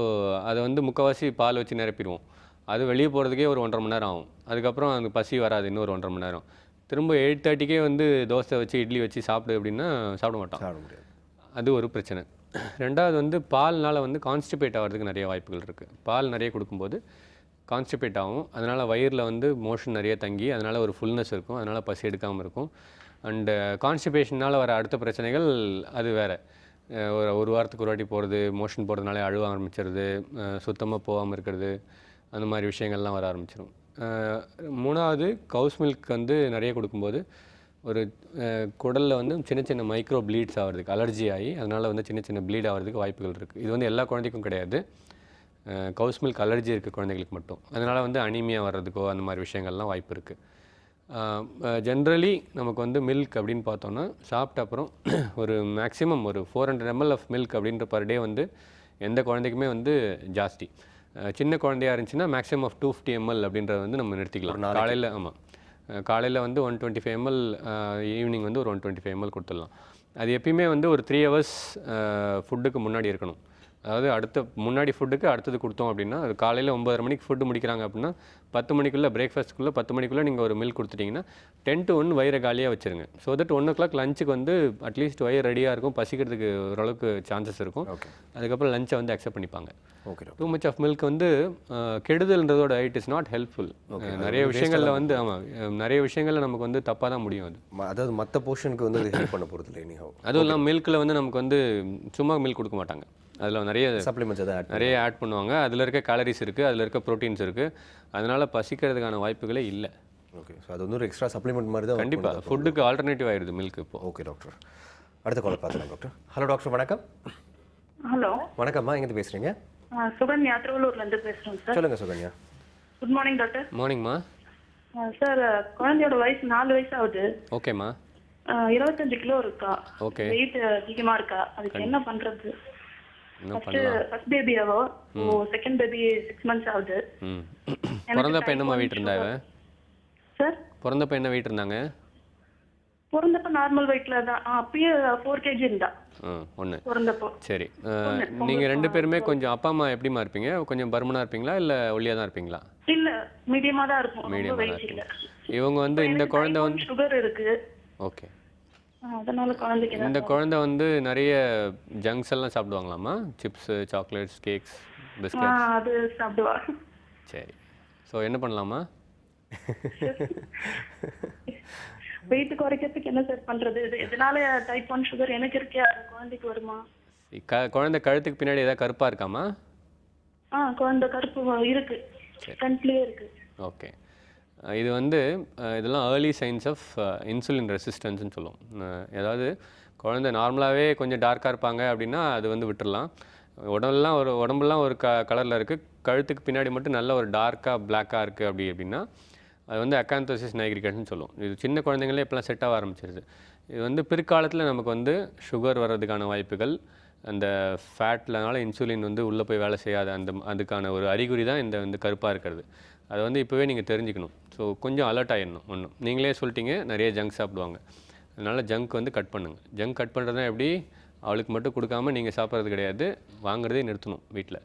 அதை வந்து முக்கால்வாசி பால் வச்சு நிரப்பிடுவோம். அது வெளியே போகிறதுக்கே ஒரு 1.5 மணி நேரம் ஆகும். அதுக்கப்புறம் அந்த பசி வராது இன்னொரு 1.5 மணி நேரம். திரும்ப 8:30க்கே வந்து தோசை வச்சு இட்லி வச்சு சாப்பிடு அப்படின்னா சாப்பிட மாட்டான். சாப்பிட முடியாது. அது ஒரு பிரச்சனை. 2வது வந்து பால்னால் வந்து கான்ஸ்டிபேட் ஆகிறதுக்கு நிறைய வாய்ப்புகள் இருக்குது. பால் நிறைய கொடுக்கும்போது கான்ஸ்டிபேட் ஆகும். அதனால் வயிறில் வந்து மோஷன் நிறைய தங்கி அதனால் ஒரு ஃபுல்னஸ் இருக்கும். அதனால் பசி எடுக்காமல் இருக்கும். அண்டு கான்ஸ்டிபேஷனால் வர அடுத்த பிரச்சனைகள் அது வேறு. ஒரு வாரத்துக்கு ஒரு வாட்டி போகிறது, மோஷன் போகிறதுனால அழுவ ஆரம்பிச்சிருது, சுத்தமாக போகாமல் இருக்கிறது, அந்த மாதிரி விஷயங்கள்லாம் வர ஆரம்பிச்சிடும். 3வது கவுஸ் மில்க் வந்து நிறைய கொடுக்கும்போது ஒரு குடலில் வந்து சின்ன சின்ன மைக்ரோ ப்ளீட்ஸ் ஆகிறதுக்கு அலர்ஜி ஆகி அதனால் வந்து சின்ன சின்ன ப்ளீட் ஆகிறதுக்கு வாய்ப்புகள் இருக்குது. இது வந்து எல்லா குழந்தைக்கும் கிடையாது. கவுஸ் மில்க் அலர்ஜி இருக்க குழந்தைகளுக்கு மட்டும். அதனால் வந்து அனீமியா வர்றதுக்கோ அந்த மாதிரி விஷயங்கள்லாம் வாய்ப்பு இருக்குது. ஜென்ரலி நமக்கு வந்து மில்க் அப்படின்னு பார்த்தோன்னா சாப்பிட்ட அப்புறம் ஒரு மேக்ஸிமம் ஒரு 400 ml ஆஃப் மில்க் அப்படின்ற பர் டே வந்து எந்த குழந்தைக்குமே வந்து ஜாஸ்தி. சின்ன குழந்தையாக இருந்துச்சுன்னா மேக்ஸிமம் ஆஃப் 250 ml அப்படின்றத வந்து நம்ம நிறுத்திக்கலாம். காலையில் காலையில் வந்து 125 ml, ஈவினிங் வந்து ஒரு 125 ml கொடுத்துடலாம். அது எப்பயுமே வந்து ஒரு 3 hours ஃபுட்டுக்கு முன்னாடி இருக்கணும். அதாவது முன்னாடி ஃபுட்டுக்கு அடுத்தது கொடுத்தோம் அப்படின்னா, அது காலையில் 9:30 மணிக்கு ஃபுட்டு முடிக்கிறாங்க அப்படின்னா 10 மணிக்குள்ளே பிரேக்ஃபாஸ்ட்டுக்குள்ளே 10 மணிக்குள்ளே நீங்கள் ஒரு மில்க் கொடுத்துட்டிங்கன்னா 10 to 1 வயிறை காலியாக வச்சுருங்க. ஸோ தட் 1 o'clock லஞ்சுக்கு வந்து அட்லீஸ்ட் வயிறு ரெடியாக இருக்கும், பசிக்கிறதுக்கு ஓரளவுக்கு சான்சஸ் இருக்கும். அதுக்கப்புறம் லஞ்சை வந்து அக்செப்ட் பண்ணிப்பாங்க. டூ மச் ஆஃப் மில்க் வந்து கெடுதல்ன்றதோட இட் இஸ் நாட் ஹெல்ப்ஃபுல். நிறைய விஷயங்களில் வந்து நிறைய விஷயங்களில் நமக்கு வந்து தப்பாக தான் முடியும். அதாவது மற்ற போர்ஷனுக்கு வந்து அது ஹெல்ப் பண்ண போகிறது இல்லை. அதுவும் இல்லாமல் மில்கில் வந்து நமக்கு வந்து சும்மா மில்க் கொடுக்க மாட்டாங்க. அதில் நிறைய சப்ளிமெண்ட்ஸ் நிறைய ஆட் பண்ணுவாங்க. அதில் இருக்க கேலரிஸ் இருக்குது, அதில் இருக்க ப்ரோட்டீன்ஸ் இருக்குது. அதனால் பசிக்கிறதுக்கான வாய்ப்புகளே இல்லை. ஓகே, ஸோ அது வந்து ஒரு எக்ஸ்ட்ரா சப்ளிமெண்ட் மாதிரி தான். கண்டிப்பாக ஃபுட்டுக்கு ஆல்டர்னேட்டிவ் ஆகிடுது மில்க் இப்போ. ஓகே டாக்டர், அடுத்த கால் பார்த்துக்கலாம் டாக்டர். ஹலோ டாக்டர், வணக்கம். ஹலோ வணக்கம்மா, எங்கேருந்து பேசுகிறீங்க? சுகன்யா, திருவள்ளூர்லேருந்து பேசுகிறோம் சார். சொல்லுங்கள் சுகன்யா. Good morning doctor. மார்னிங்மா. சார், குழந்தையோட வயசு 4 வயசு ஆகுது. ஓகேம்மா. 25 கிலோ இருக்கா. ஓகே. வெயிட் அதிகமாக இருக்கா. அதுக்கு என்ன பண்ணுறது? ஃபர்ஸ்ட் பேபி அவோ, செகண்ட் பேபி 6 months ஆகுது. பிறந்தப்ப என்னம்மா வெயிட் இருந்தாங்க சார்? பிறந்தப்ப என்ன வெயிட் இருந்தாங்க? பிறந்தப்ப நார்மல் வெயிட்ல தான். அப்பயே 4 kg இருந்தா. ஒன்று பிறந்தப்போ. சரி, நீங்கள் 2 பேருமே கொஞ்சம் அப்பா அம்மா எப்படிமா இருப்பீங்க? கொஞ்சம் பருமனாக இருப்பீங்களா இல்லை ஒல்லியாக தான் இருப்பீங்களா? இல்லை, மீடியமாக தான் இருக்கும். மீடியமாக தான் இருப்பீங்க. இவங்க வந்து இந்த குழந்தை வந்து சுகர் இருக்கு. ஓகே. அதனால குழந்தைக்கு இந்த குழந்தை வந்து நிறைய ஜங்க்ஸ் எல்லாம் சாப்பிடுவாங்களாமா? Chips, chocolates, cakes, biscuits? அது சாப்பிடுவா. சரி, ஸோ என்ன பண்ணலாமா? வெயிட் குறைக்கிறதுக்கு என்ன சார் பண்றது? இதனால டைப் 1 சுகர் எனக்கு இருக்கே, அது குழந்தைக்கு வருமா? குழந்தை கழுத்துக்கு பின்னாடி ஏதாவது கருப்பாக இருக்காமா? குழந்தை கருப்பு இருக்கு, ஃப்ரண்ட்லயே இருக்கு. ஓகே. இது வந்து இதெல்லாம் ஏர்லி சைன்ஸ் ஆஃப் இன்சுலின் ரெசிஸ்டன்ஸ்னு சொல்லுவோம். அதாவது குழந்தை நார்மலாகவே கொஞ்சம் டார்க்காக இருப்பாங்க அப்படின்னா அது வந்து விட்டுடலாம். உடம்புலாம் ஒரு கலரில் இருக்குது, கழுத்துக்கு பின்னாடி மட்டும் நல்ல ஒரு டார்க்காக பிளாக்காக இருக்குது அப்படின்னா அது வந்து அக்காந்தோசிஸ் நைக்ரிகேட்னு சொல்லுவோம். இது சின்ன குழந்தைங்களே இப்போலாம் செட் ஆக ஆரம்பிச்சிருது. இது வந்து பிற்காலத்தில் நமக்கு வந்து சுகர் வர்றதுக்கான வாய்ப்புகள், அந்த ஃபேட்லனால இன்சுலின் வந்து உள்ளே போய் வேலை செய்யாத அதுக்கான ஒரு அறிகுறி தான் இந்த வந்து கருப்பாக இருக்கிறது. அதை வந்து இப்போவே நீங்கள் தெரிஞ்சுக்கணும். ஸோ கொஞ்சம் அலர்ட் ஆகிடணும். ஒன்றும் நீங்களே சொல்லிட்டீங்க நிறைய ஜங்க் சாப்பிடுவாங்க, அதனால் ஜங்க் வந்து கட் பண்ணுங்கள். ஜங்க் கட் பண்ணுறதுனா எப்படி? அவளுக்கு மட்டும் கொடுக்காமல் நீங்கள் சாப்பிட்றது கிடையாது, வாங்குறதே நிறுத்தணும் வீட்டில்.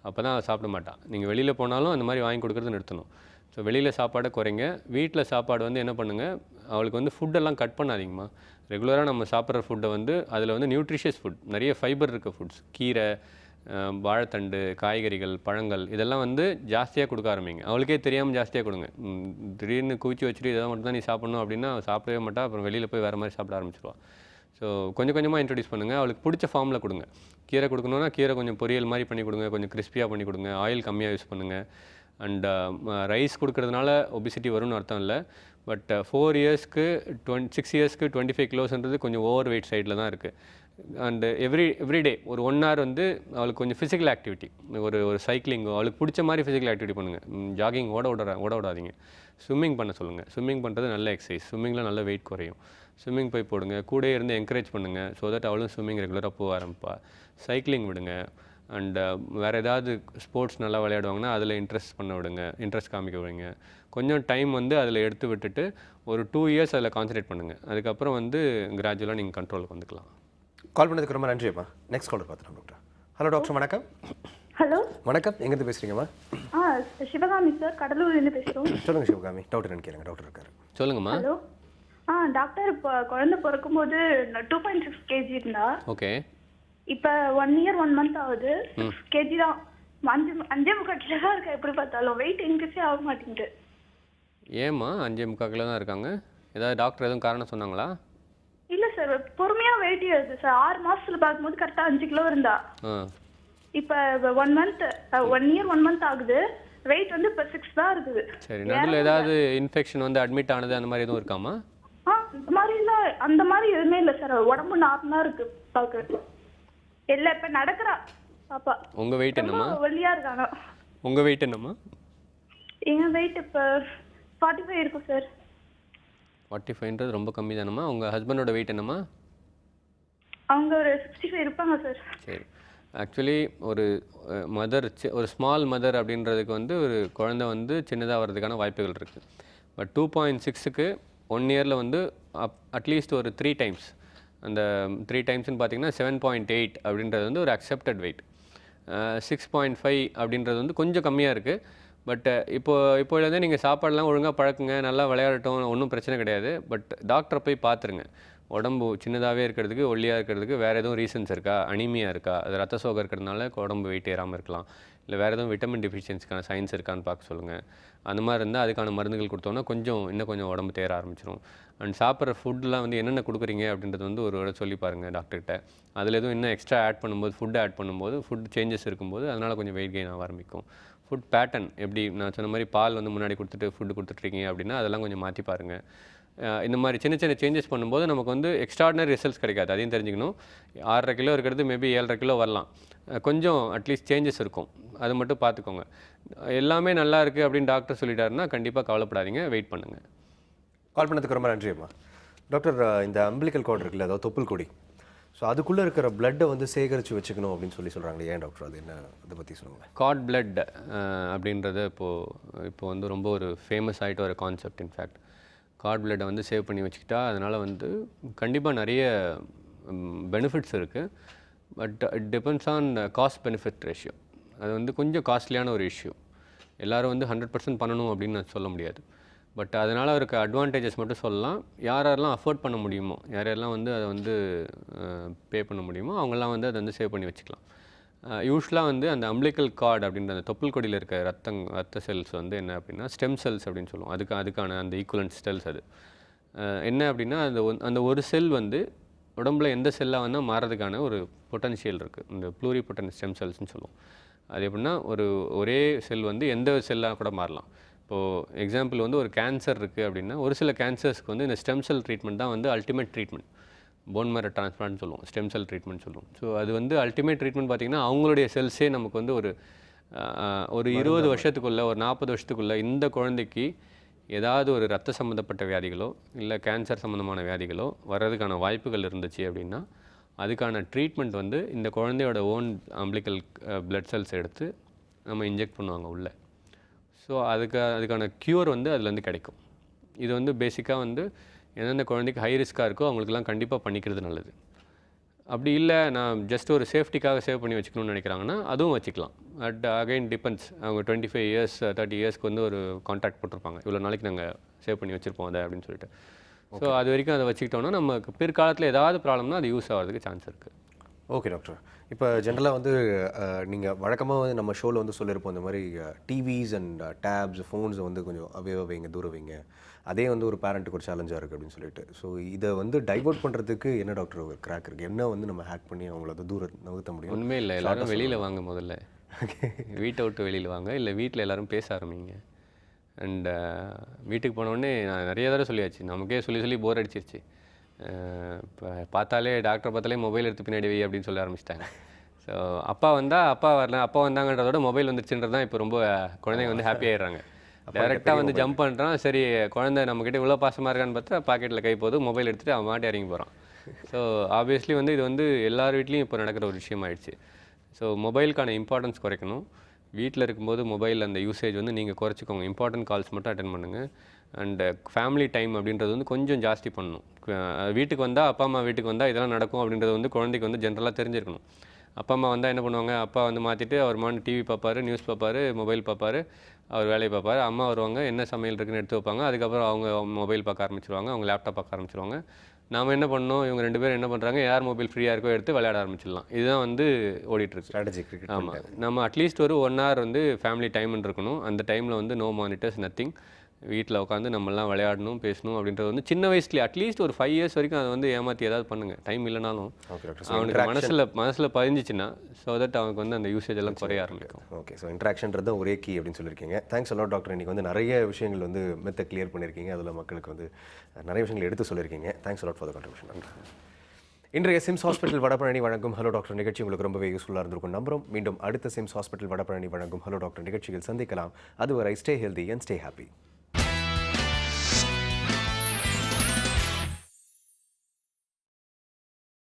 அப்போ தான் சாப்பிட மாட்டான். நீங்கள் வெளியில் போனாலும் அந்த மாதிரி வாங்கி கொடுக்குறது நிறுத்தணும். ஸோ வெளியில் சாப்பாடை குறைங்க. வீட்டில் சாப்பாடு வந்து என்ன பண்ணுங்கள், அவளுக்கு வந்து ஃபுட்டெல்லாம் கட் பண்ணாதீங்கம்மா. ரெகுலராக நம்ம சாப்பிட்ற ஃபுட்டை வந்து அதில் வந்து நியூட்ரிஷியஸ் ஃபுட், நிறைய ஃபைபர் இருக்க ஃபுட்ஸ், கீரை, வாழைத்தண்டு, காய்கறிகள், பழங்கள், இதெல்லாம் வந்து ஜாஸ்தியாக கொடுக்க ஆரம்பிங்க. அவளுக்கே தெரியாமல் ஜாஸ்தியாக கொடுங்க. திடீர்னு குவிச்சு வச்சுட்டு இதெல்லாம் மட்டும் தான் நீ சாப்பிட்ணும் அப்படின்னா சாப்பிடவே மாட்டா. அப்புறம் வெளியில் போய் வேறு மாதிரி சாப்பிட ஆரம்பிச்சிடுவாள். ஸோ கொஞ்சம் கொஞ்சமாக இன்ட்ரடியூஸ் பண்ணுங்கள். அவளுக்கு பிடிச்ச ஃபார்மில் கொடுங்க. கீரை கொடுக்கணுன்னா கீரை கொஞ்சம் பொரியல் மாதிரி பண்ணி கொடுங்க, கொஞ்சம் கிறிஸ்பியாக பண்ணி கொடுங்க, ஆயில் கம்மியாக யூஸ் பண்ணுங்கள். அண்ட் ரைஸ் கொடுக்கறதுனால ஒபிசிட்டி வரும்னு அர்த்தம் இல்லை. பட் 4 இயர்ஸ்க்கு 6 இயர்ஸ்க்கு 25 கிலோஸ்ன்றது கொஞ்சம் ஓவர் வெயிட் சைடில் தான் இருக்குது. அண்டு எவ்ரிடே ஒரு 1 hour வந்து அவளுக்கு கொஞ்சம் ஃபிசிக்கல் ஆக்டிவிட்டி, ஒரு சைக்கிளிங்கோ, அவளுக்கு பிடிச்ச மாதிரி ஃபிசிக்கல் ஆக்டிவிட்டி பண்ணுங்கள். ஜாகிங் ஓட விடாதீங்க. ஸ்விம்மிங் பண்ண சொல்லுங்கள். ஸ்விம்மிங் பண்ணுறது நல்ல எக்ஸசைஸ். ஸ்விம்மிங்கில் நல்ல வெயிட் குறையும். ஸ்விம்மிங் போய் போடுங்க, கூட இருந்து என்கரேஜ் பண்ணுங்கள். ஸோ தட் அவளும் ஸ்விம்மிங் ரெகுலராக போக ஆரம்பிப்பா. சைக்கிளிங் விடுங்க. அண்ட் வேறு ஏதாவது ஸ்போர்ட்ஸ் நல்லா விளையாடுவாங்கன்னா அதில் இன்ட்ரெஸ்ட் காமிக்க விடுங்க. கொஞ்சம் டைம் வந்து அதில் எடுத்து விட்டுட்டு ஒரு 2 years அதில் கான்சன்ட்ரேட் பண்ணுங்கள். அதுக்கப்புறம் வந்து கிராஜுவலாக நீங்கள் கண்ட்ரோலுக்கு வந்துக்கலாம். கால் பண்ணதுக்கு ரொம்ப நன்றிப்பா. நெக்ஸ்ட் காலர் பார்த்துக்கலாம் டாக்டர். ஹலோ டாக்டர், வணக்கம். ஹலோ வணக்கம், எங்கேருந்து பேசுகிறீங்கம்மா? சிவகாமி சார், கடலூர்லேருந்து பேசுகிறோம். சொல்லுங்கள் சிவகாமி. டாக்டர் என்ன கேளுங்க, டாக்டர் இருக்காரு. சொல்லுங்கம்மா. ஹலோ. டாக்டர், இப்போ குழந்தை பிறக்கும்போது 2.6 kg இருந்தா. ஓகே. இப்போ 1 year 1 month ஆகுது. 6 kg தான். 5.5 கிலோ தான் இருக்கா. எப்படி பார்த்தாலும் வெயிட் இன்க்ரீஸே ஆக மாட்டேங்குது. ஏம்மா 5.25 கிலோ தான் இருக்காங்க? ஏதாவது டாக்டர் எதுவும் காரணம் சொன்னாங்களா? இல்லை சார், பொறுமையாக வெயிட் ஏறுது சார். 6 மாசத்துல பார்க்கும்போது கரெக்டாக 5 கிலோ இருந்தா. இப்போ 1 month 1 year 1 month ஆகுது. வெயிட் வந்து இப்போ 6 தான் இருக்குது. சரி, நடுவில் ஏதாவது இன்ஃபெக்ஷன் வந்து அட்மிட் ஆனது அந்த மாதிரி எதுவும் இருக்காமா? அந்த மாதிரி எதுவுமே இல்லை சார். உடம்பு நார்மலா இருக்கு பாக்க. இல்ல இப்ப நடக்கிறா பாப்பா. உங்க வெயிட் என்னம்மா? ஒல்லியா இருக்காங்க. உங்க வெயிட் என்னம்மா? எங்க வெயிட் இப்ப 45 இருக்கும் சார். 45ன்றது ரொம்ப கம்மி தானம்மா. உங்க ஹஸ்பண்டோட வெயிட் என்னம்மா? அவங்க ஒரு 65 இருப்பாங்க சார். சரி, ஆக்சுவலி ஒரு மதர், ஒரு ஸ்மால் மதர் அப்படின்றதுக்கு வந்து ஒரு குழந்தை வந்து சின்னதாக வர்றதுக்கான வாய்ப்புகள் இருக்குது. பட் 2.6க்கு 1 இயரில் வந்து அட்லீஸ்ட் ஒரு 3 times, அந்த 3 timesன்னு பார்த்தீங்கன்னா 7.8 அப்படின்றது வந்து ஒரு அக்செப்டட் வெயிட். 6.5 அப்படின்றது வந்து கொஞ்சம் கம்மியாக இருக்குது. பட் இப்போலேருந்தே நீங்கள் சாப்பாடெலாம் ஒழுங்காக பழக்குங்க, நல்லா விளையாடட்டும், ஒன்றும் பிரச்சனை கிடையாது. பட் டாக்டரை போய் பார்த்துருங்க. உடம்பு சின்னதாகவே இருக்கிறதுக்கு, ஒல்லியாக இருக்கிறதுக்கு வேறு எதுவும் ரீசன்ஸ் இருக்கா? அனிமியா இருக்கா? அது ரத்த சோகை இருக்கிறதுனால உடம்பு வெயிட் ஏறாமல் இருக்கலாம். இல்லை வேறு எதுவும் விட்டமின் டெஃபிஷியன்சிக்கான சைன்ஸ் இருக்கான்னு பார்க்க சொல்லுங்கள். அந்த மாதிரி இருந்தால் அதுக்கான மருந்துகள் கொடுத்தோன்னா இன்னும் கொஞ்சம் உடம்பு தேர ஆரம்பிச்சிடும். அண்ட் சாப்பிட்ற ஃபுட்லாம் வந்து என்னென்ன கொடுக்குறீங்க அப்படின்றது வந்து ஒரு சொல்லி பாருங்கள் டாக்டர்கிட்ட. அதில் எதுவும் இன்னும் எக்ஸ்ட்ரா ஆட் பண்ணும்போது, ஃபுட் ஆட் பண்ணும்போது, ஃபுட் சேஞ்சஸ் இருக்கும்போது அதனால் கொஞ்சம் வெயிட் கெயின் ஆக ஆரம்பிக்கும். ஃபுட் பேட்டர்ன் எப்படி, நான் சொன்ன மாதிரி பால் வந்து முன்னாடி கொடுத்துட்டு ஃபுட்டு கொடுத்துட்ருக்கீங்க அப்படின்னா அதெல்லாம் கொஞ்சம் மாற்றி பாருங்கள். இந்த மாதிரி சின்ன சின்ன சேஞ்சஸ் பண்ணும்போது நமக்கு வந்து எக்ஸ்ட்ராடினரி ரிசல்ட்ஸ் கிடைக்காது. அதையும் தெரிஞ்சுக்கணும். 6.5 கிலோ இருக்கிறது மேபி 7.5 கிலோ வரலாம். கொஞ்சம் அட்லீஸ்ட் சேஞ்சஸ் இருக்கும். அது மட்டும் பார்த்துக்கோங்க. எல்லாமே நல்லா இருக்குது அப்படின்னு டாக்டர் சொல்லிட்டாருன்னா கண்டிப்பாக கவலைப்படாதீங்க, வெயிட் பண்ணுங்கள். கால் பண்ணதுக்கு ரொம்ப நன்றி அம்மா. டாக்டர், இந்த அம்பிளிக்கல் கார்டு இருக்குல்ல, அதாவது தொப்புள் கொடி, ஸோ அதுக்குள்ளே இருக்கிற பிளட்டை வந்து சேகரித்து வச்சுக்கணும் அப்படின்னு சொல்கிறாங்களே, ஏன் டாக்டர் அது என்ன, அதை பற்றி சொல்லுங்கள். கார்ட் பிளட் அப்படின்றது இப்போ வந்து ரொம்ப ஒரு ஃபேமஸ் ஆகிட்டு வர கான்செப்ட். இன்ஃபேக்ட் கார்ட் பிளட்டை வந்து சேவ் பண்ணி வச்சுக்கிட்டா அதனால் வந்து கண்டிப்பாக நிறைய பெனிஃபிட்ஸ் இருக்குது. But it depends on cost benefit ratio. அது வந்து கொஞ்சம் காஸ்ட்லியான ஒரு இஷ்யூ. எல்லோரும் வந்து 100% பண்ணணும் அப்படின்னு நான் சொல்ல முடியாது. பட் அதனால் இருக்க அட்வான்டேஜஸ் மட்டும் சொல்லலாம். யாரெல்லாம் அஃபோர்ட் பண்ண முடியுமோ, யாரெல்லாம் வந்து அதை வந்து பே பண்ண முடியுமோ அவங்கெல்லாம் வந்து அதை வந்து சேவ் பண்ணி வச்சுக்கலாம். யூஸ்வலாக வந்து அந்த அம்பிளிக்கல் கார்டு அப்படின்ற அந்த தொப்புள் கொடியில் இருக்க ரத்த செல்ஸ் வந்து என்ன அப்படின்னா ஸ்டெம் செல்ஸ் அப்படின்னு சொல்லுவோம். அதுக்கான அந்த ஈக்குவலன்ட் செல்ஸ். அது என்ன அப்படின்னா அந்த ஒரு செல் வந்து உடம்புல எந்த செல்லாக வந்தால் மாறதுக்கான ஒரு பொட்டன்ஷியல் இருக்குது. இந்த ப்ளூரிபொட்டன்ட் ஸ்டெம் செல்ஸ்னு சொல்லுவோம். அது எப்படின்னா ஒரே செல் வந்து எந்த செல்லாக கூட மாறலாம். இப்போது எக்ஸாம்பிள் வந்து ஒரு கேன்சர் இருக்குது அப்படின்னா ஒரு சில கேன்சர்ஸ்க்கு வந்து இந்த ஸ்டெம் செல் ட்ரீட்மெண்ட் தான் வந்து அல்டிமேட் ட்ரீட்மெண்ட். போன் மேரோ டிரான்ஸ்பிளான்ட் சொல்லுவோம், ஸ்டெம் செல் ட்ரீட்மெண்ட் சொல்லுவோம். ஸோ அது வந்து அல்டிமேட் ட்ரீட்மெண்ட் பார்த்திங்கன்னா அவங்களுடைய செல்ஸே நமக்கு வந்து ஒரு 20 வருஷத்துக்குள்ளே, ஒரு 40 வருஷத்துக்குள்ளே இந்த குழந்தைக்கு ஏதாவது ஒரு ரத்த சம்மந்தப்பட்ட வியாதிகளோ இல்லை கேன்சர் சம்மந்தமான வியாதிகளோ வர்றதுக்கான வாய்ப்புகள் இருந்துச்சு அப்படின்னா அதுக்கான ட்ரீட்மெண்ட் வந்து இந்த குழந்தையோட ஓன் அம்பிளிக்கல் பிளட் செல்ஸ் எடுத்து நம்ம இன்ஜெக்ட் பண்ணுவாங்க உள்ளே. ஸோ அதுக்கான க்யூர் வந்து அதுலேருந்து கிடைக்கும். இது வந்து பேசிக்காக வந்து எந்தெந்த குழந்தைக்கு ஹை ரிஸ்க்காக இருக்கோ அவங்களுக்குலாம் கண்டிப்பாக பண்ணிக்கிறது நல்லது. அப்படி இல்லை, நான் ஜஸ்ட் ஒரு சேஃப்டிக்காக சேவ் பண்ணி வச்சுக்கணும்னு நினைக்கிறாங்கன்னா அதுவும் வச்சுக்கலாம். But again depends. அவங்க 25 years 30 yearsக்கு வந்து ஒரு கான்ட்ராக்ட் போட்டிருப்பாங்க, இவ்வளோ நாளைக்கு நாங்கள் சேவ் பண்ணி வச்சுருப்போம் அதை அப்படின்னு சொல்லிட்டு. ஸோ அது வரைக்கும் அதை வச்சுக்கிட்டோன்னா நமக்கு பிற்காலத்தில் ஏதாவது ப்ராப்ளம்னா அது யூஸ் ஆகிறதுக்கு சான்ஸ் இருக்குது. Okay doctor. இப்போ ஜென்ரலாக வந்து நீங்கள் வழக்கமாக வந்து நம்ம ஷோவில் வந்து சொல்லியிருப்போம் இந்த மாதிரி டிவிஸ் அண்ட் டேப்ஸ் ஃபோன்ஸை வந்து கொஞ்சம் அவேவாக வைங்க, தூரம் வைங்க. அதே வந்து ஒரு பேரண்ட்டுக்கு ஒரு சேலஞ்சாக இருக்குது அப்படின்னு சொல்லிட்டு. ஸோ இதை வந்து டைவர்ட் பண்ணுறதுக்கு என்ன டாக்டர் ஒரு கிராக் இருக்குது? என்ன வந்து நம்ம ஹேக் பண்ணி அவங்கள அதை தூரம் நகர்த்த முடியும்? ஒன்றுமே இல்லை, எல்லோரும் வெளியில் வாங்க, முதல்ல வீட்டை விட்டு வெளியில் வாங்க, இல்லை வீட்டில் எல்லோரும் பேச ஆரம்பிங்க. அண்ட் வீட்டுக்கு போனோடனே நான் நிறைய தடவை சொல்லியாச்சு, நமக்கே சொல்லி போர் அடிச்சிருச்சு. இப்போ பார்த்தாலே டாக்டரை பார்த்தாலே மொபைல் எடுத்து பின்னாடி வை அப்படின்னு சொல்ல ஆரம்பிச்சிட்டாங்க. ஸோ அப்பா வந்தால் அப்பா வரல, அப்பா வந்தாங்கன்றதோட மொபைல் வந்துருச்சுன்றது தான் இப்போ ரொம்ப குழந்தைங்க வந்து ஹாப்பி ஆகிடுறாங்க. டேரெக்டாக வந்து ஜம்ப் பண்ணுறான். சரி, குழந்தை நம்மக்கிட்ட இவ்வளோ பாசமாக இருக்கான்னு பார்த்தா பாக்கெட்டில் கை போகுது, மொபைல் எடுத்துகிட்டு அவன் மாட்டி இறங்கி போகிறான். ஸோ ஆப்வியஸ்லி வந்து இது வந்து எல்லார் வீட்லேயும் இப்போ நடக்கிற ஒரு விஷயம் ஆயிடுச்சு. ஸோ மொபைலுக்கான இம்பார்ட்டன்ஸ் குறைக்கணும். வீட்டில் இருக்கும்போது மொபைல் அந்த யூசேஜ் வந்து நீங்கள் குறைச்சிக்கோங்க. இம்பார்ட்டன்ட் கால்ஸ் மட்டும் அட்டென்ட் பண்ணுங்கள். அண்ட் ஃபேமிலி டைம் அப்படின்றது வந்து கொஞ்சம் ஜாஸ்தி பண்ணணும். வீட்டுக்கு வந்தால், அப்பா அம்மா வீட்டுக்கு வந்தால் இதெல்லாம் நடக்கும் அப்படின்றது வந்து குழந்தைக்கு வந்து ஜென்ரலாக தெரிஞ்சிருக்கணும். அப்பா அம்மா வந்தால் என்ன பண்ணுவாங்க, அப்பா வந்து மாற்றிட்டு அவர் மாட்டு டிவி பார்ப்பாரு, நியூஸ் பார்ப்பாரு, மொபைல் பார்ப்பாரு, அவர் வேலையை பார்ப்பாரு. அம்மா வருவாங்க, என்ன சமையல் இருக்குன்னு எடுத்து வைப்பாங்க. அதுக்கப்புறம் அவங்க மொபைல் பார்க்க ஆரம்பிச்சிருவாங்க, அவங்க லேப்டாப் பார்க்க ஆரம்பிச்சிருவாங்க. நாம் என்ன பண்ணோம், இவங்க 2 பேரும் என்ன பண்ணுறாங்க, யார் மொபைல் ஃப்ரீயாக இருக்கோ எடுத்து விளையாட ஆரம்பிச்சிடலாம். இதுதான் வந்து ஓடிட்டுருக்கு ஸ்ட்ராட்டஜி கிரிக்கெட். ஆமாம். நம்ம அட்லீஸ்ட் ஒரு 1 hour வந்து ஃபேமிலி டைம்னு இருக்கணும். அந்த டைமில் வந்து நோ மானிட்டர்ஸ், நத்திங். வீட்டில் உட்காந்து நம்மளாம் விளையாடணும், பேசணும் அப்படின்றது வந்து சின்ன வயசுலேயே அட்லீஸ்ட் ஒரு 5 years வரைக்கும் அதை வந்து ஏமாற்றி ஏதாவது பண்ணுங்கள். டைம் இல்லைனாலும் அவனுக்கு மனசில் பதிஞ்சிச்சுன்னா, ஸோ தட் அவனுக்கு வந்து அந்த யூசேஜ் எல்லாம் குறைய ஆரம்பிக்கும். ஓகே, ஸோ இன்ட்ராக்ஷன்றது ஒரே கீ அப்படின்னு சொல்லியிருக்கீங்க. Thanks a lot doctor. இன்றைக்கி வந்து நிறைய விஷயங்கள் வந்து மெத்தை கிளியர் பண்ணியிருக்கீங்க. அதில் மக்களுக்கு வந்து நிறைய விஷயங்கள் எடுத்து சொல்லியிருக்கீங்க. Thanks a lot for the contribution. இன்றைய சிம்ஸ் ஹாஸ்பிட்டல் வடபழனி வழங்கும் ஹலோ டாக்டர் நிகழ்ச்சி உங்களுக்கு ரொம்பவே யூஸ்ஃபுல்லாக இருந்திருக்கும் நம்புறோம். மீண்டும் அடுத்த சிம்ஸ் ஹாஸ்பிட்டல் வடபழனி வழங்கும் ஹலோ டாக்டர் நிகழ்ச்சியில் சந்திக்கலாம். அதுவரை stay healthy and stay happy.